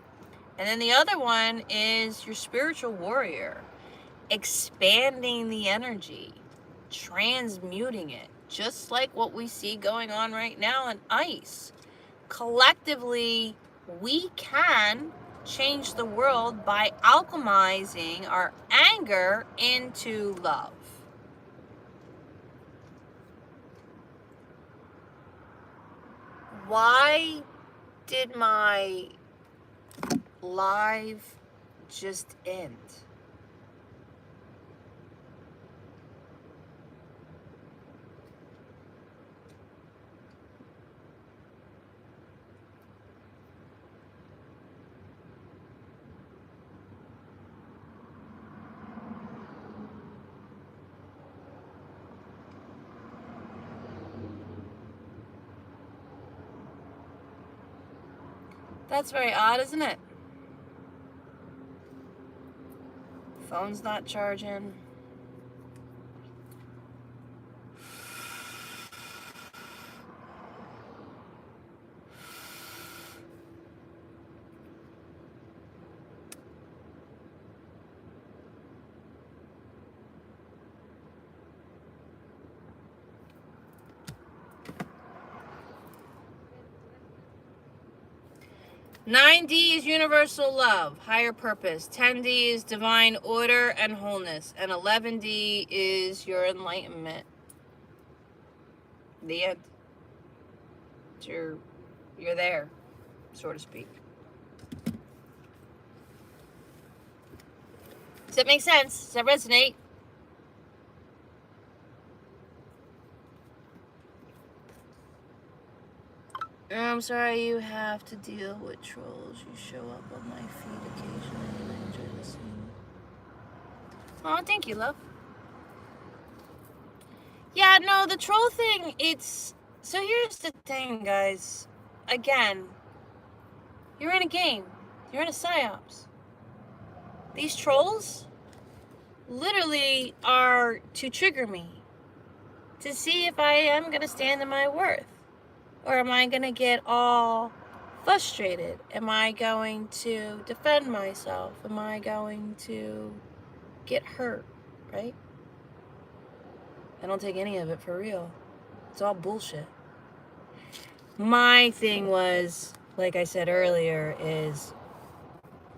And then the other one is your spiritual warrior. Expanding the energy. Transmuting it. Just like what we see going on right now in ice. Collectively, we can change the world by alchemizing our anger into love. Why did my live just end? That's very odd, isn't it? Phone's not charging. Nine D is universal love, higher purpose. 10D is divine order and wholeness. And 11D is your enlightenment. The end. It's your You're there, so to speak. Does that make sense? Does that resonate? I'm sorry you have to deal with trolls. You show up on my feed occasionally and I enjoy listening. Oh, thank you, love. Yeah, no, the troll thing, it's... So here's the thing, guys. Again, you're in a game. You're in a psyops. These trolls literally are to trigger me. To see if I am going to stand in my worth. Or am I going to get all frustrated? Am I going to defend myself? Am I going to get hurt? Right? I don't take any of it for real. It's all bullshit. My thing was, like I said earlier, is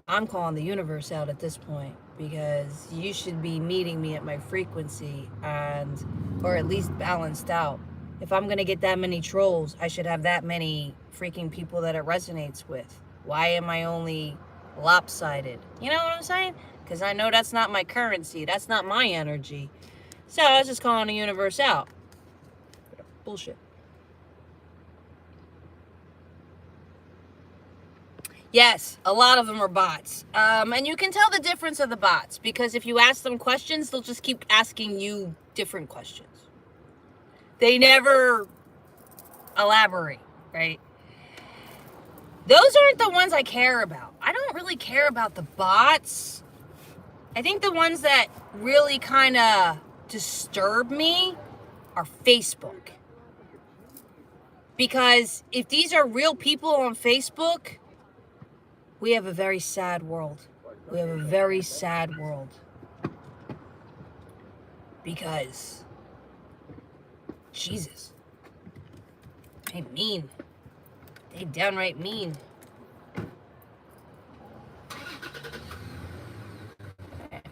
I'm calling the universe out at this point, because you should be meeting me at my frequency, or at least balanced out. If I'm going to get that many trolls, I should have that many freaking people that it resonates with. Why am I only lopsided? You know what I'm saying? Because I know that's not my currency. That's not my energy. So I was just calling the universe out. Bullshit. Yes, a lot of them are bots. And you can tell the difference of the bots, because if you ask them questions, they'll just keep asking you different questions. They never elaborate, right? Those aren't the ones I care about. I don't really care about the bots. I think the ones that really kind of disturb me are Facebook. Because if these are real people on Facebook, we have a very sad world. We have a very sad world. Because, Jesus, they mean. They downright mean.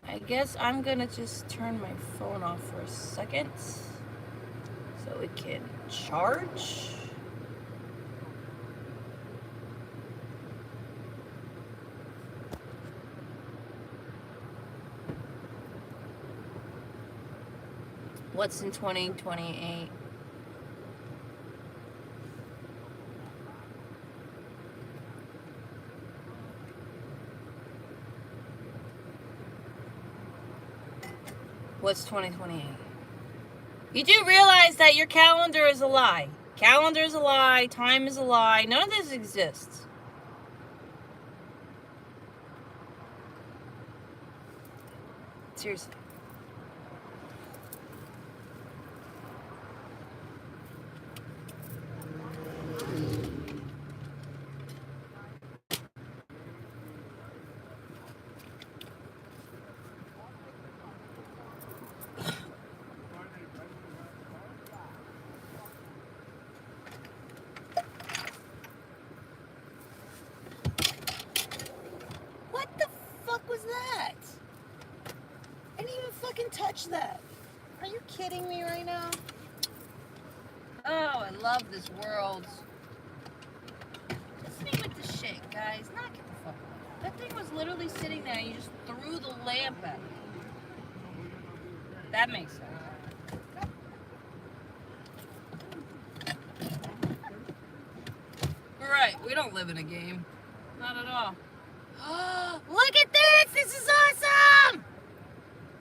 I guess I'm gonna just turn my phone off for a second so it can charge. What's in 2028? What's 2028? You do realize that your calendar is a lie. Calendar is a lie. Time is a lie. None of this exists. Seriously. What the fuck was that? I didn't even fucking touch that. Are you kidding me right now? Oh, I love this world. Listening with the shit, guys. Knock it the fuck out. That thing was literally sitting there and you just threw the lamp at it. That makes sense. Right, we don't live in a game. Not at all. Look at this! This is awesome!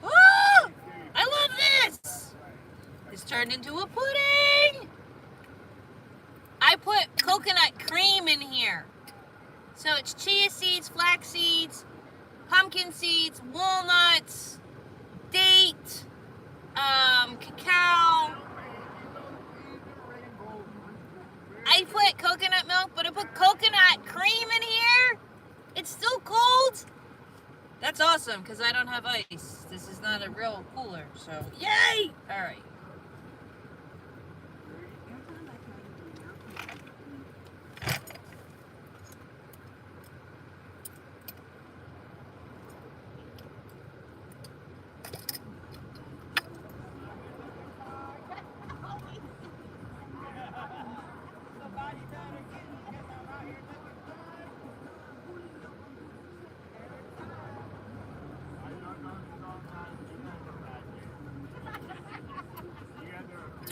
Oh, I love this! It's turned into a pudding! I put coconut cream in here. So it's chia seeds, flax seeds, pumpkin seeds, walnuts, date, cacao. I put coconut milk, but I put coconut cream in here. It's still cold. That's awesome, because I don't have ice. This is not a real cooler, so yay! All right.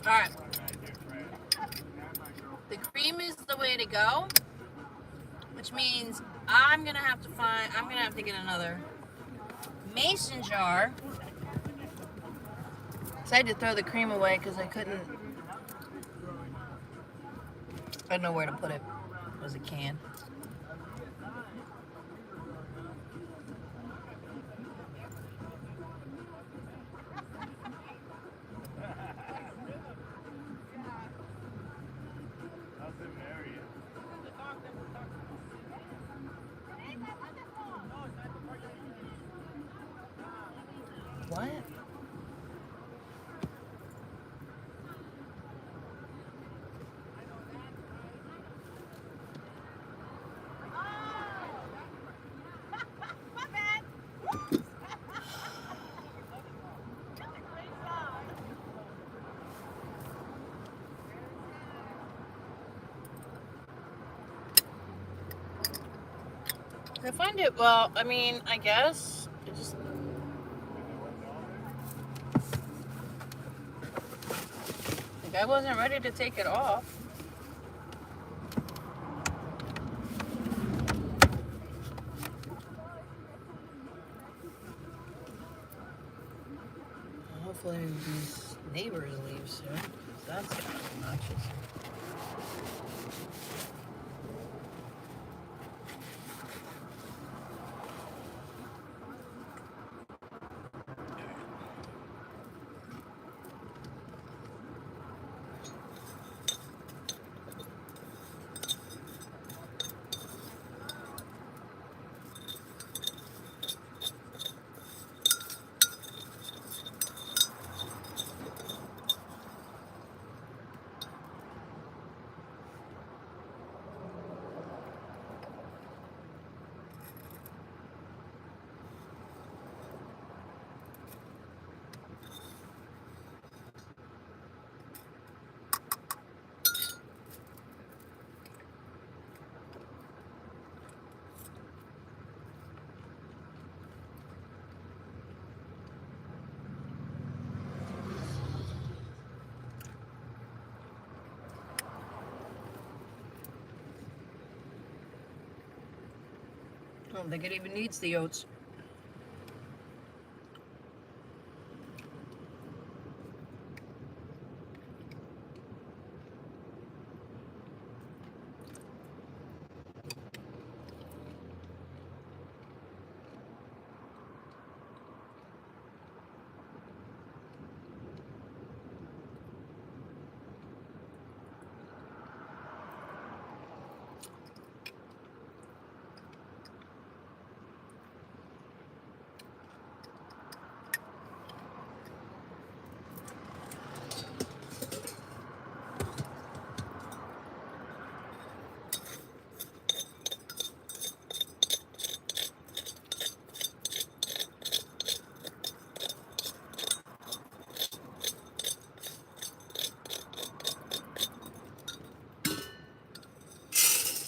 Alright. The cream is the way to go, which means I'm gonna have to get another mason jar. So I had to throw the cream away because I didn't know where to put it. It was a can. What? I find it, well, I mean, I guess it just, like, I wasn't ready to take it off. Hopefully these neighbors leave soon. That's kind of obnoxious. I don't think it even needs the oats.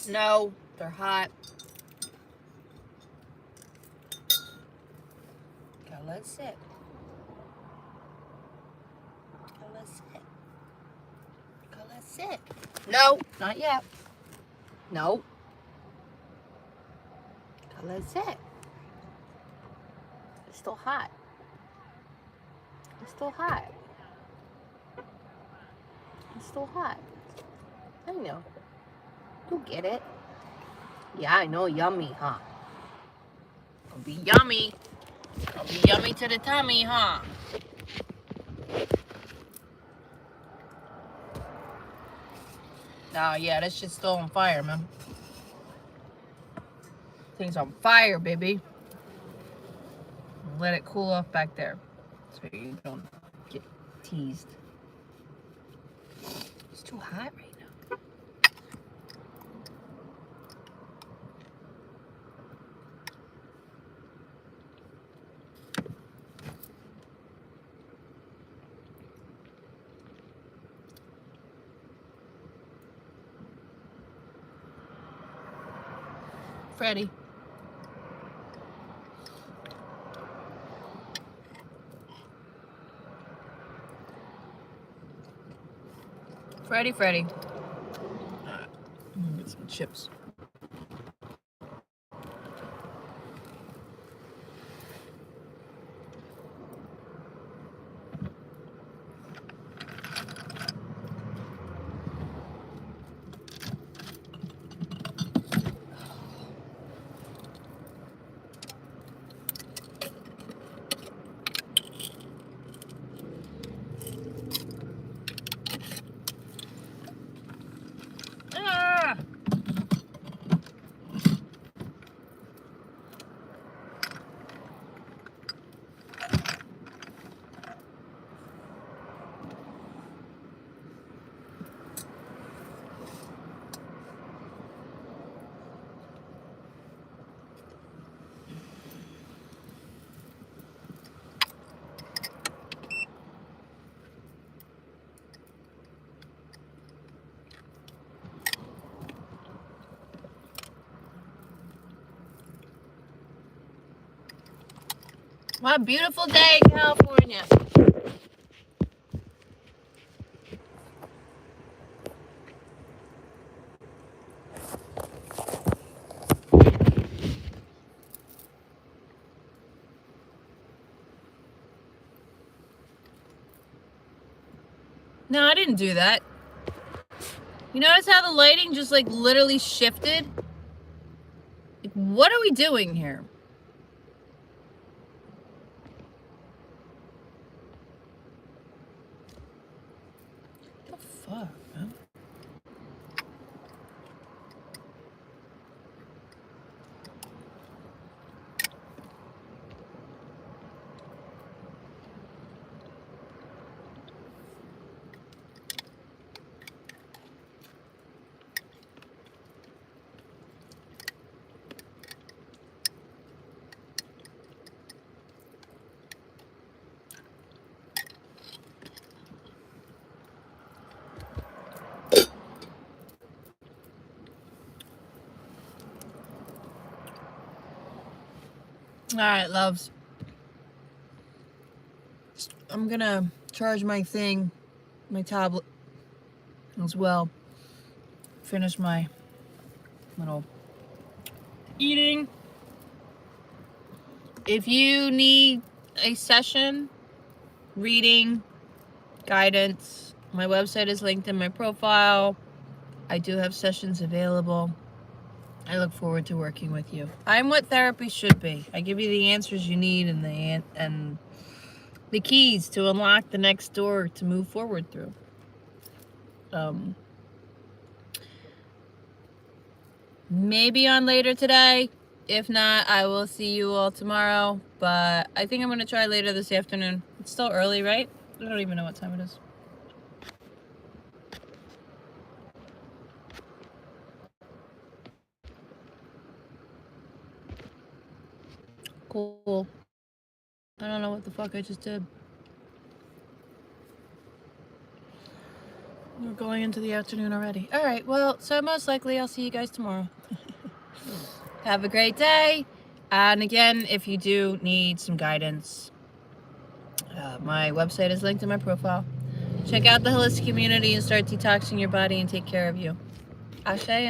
No, they're hot. Gotta let it sit. Gotta let it sit. Gotta let it sit. No, not yet. No. Gotta let it sit. It's still hot. It's still hot. It's still hot. I know. You get it. Yeah, I know. Yummy, huh? It'll be yummy. It'll be yummy to the tummy, huh? Oh, yeah, that shit's still on fire, man. Thing's on fire, baby. Let it cool off back there so you don't get teased. It's too hot right now. Freddie. Freddy. Alright, I'm gonna get some chips. Ah! What a beautiful day in California. No, I didn't do that. You notice how the lighting just like literally shifted? Like, what are we doing here? What the fuck, man? Alright, loves. I'm gonna charge my thing, my tablet as well. Finish my little eating. If you need a session, reading, guidance, my website is linked in my profile. I do have sessions available. I look forward to working with you. I'm what therapy should be. I give you the answers you need and the keys to unlock the next door to move forward through. Maybe on later today. If not, I will see you all tomorrow. But I think I'm going to try later this afternoon. It's still early, right? I don't even know what time it is. Cool. I don't know what the fuck I just did. We're going into the afternoon already. All right, well, so most likely I'll see you guys tomorrow. Have a great day. And again, if you do need some guidance, my website is linked in my profile. Check out the holistic community and start detoxing your body and take care of you. Ashe and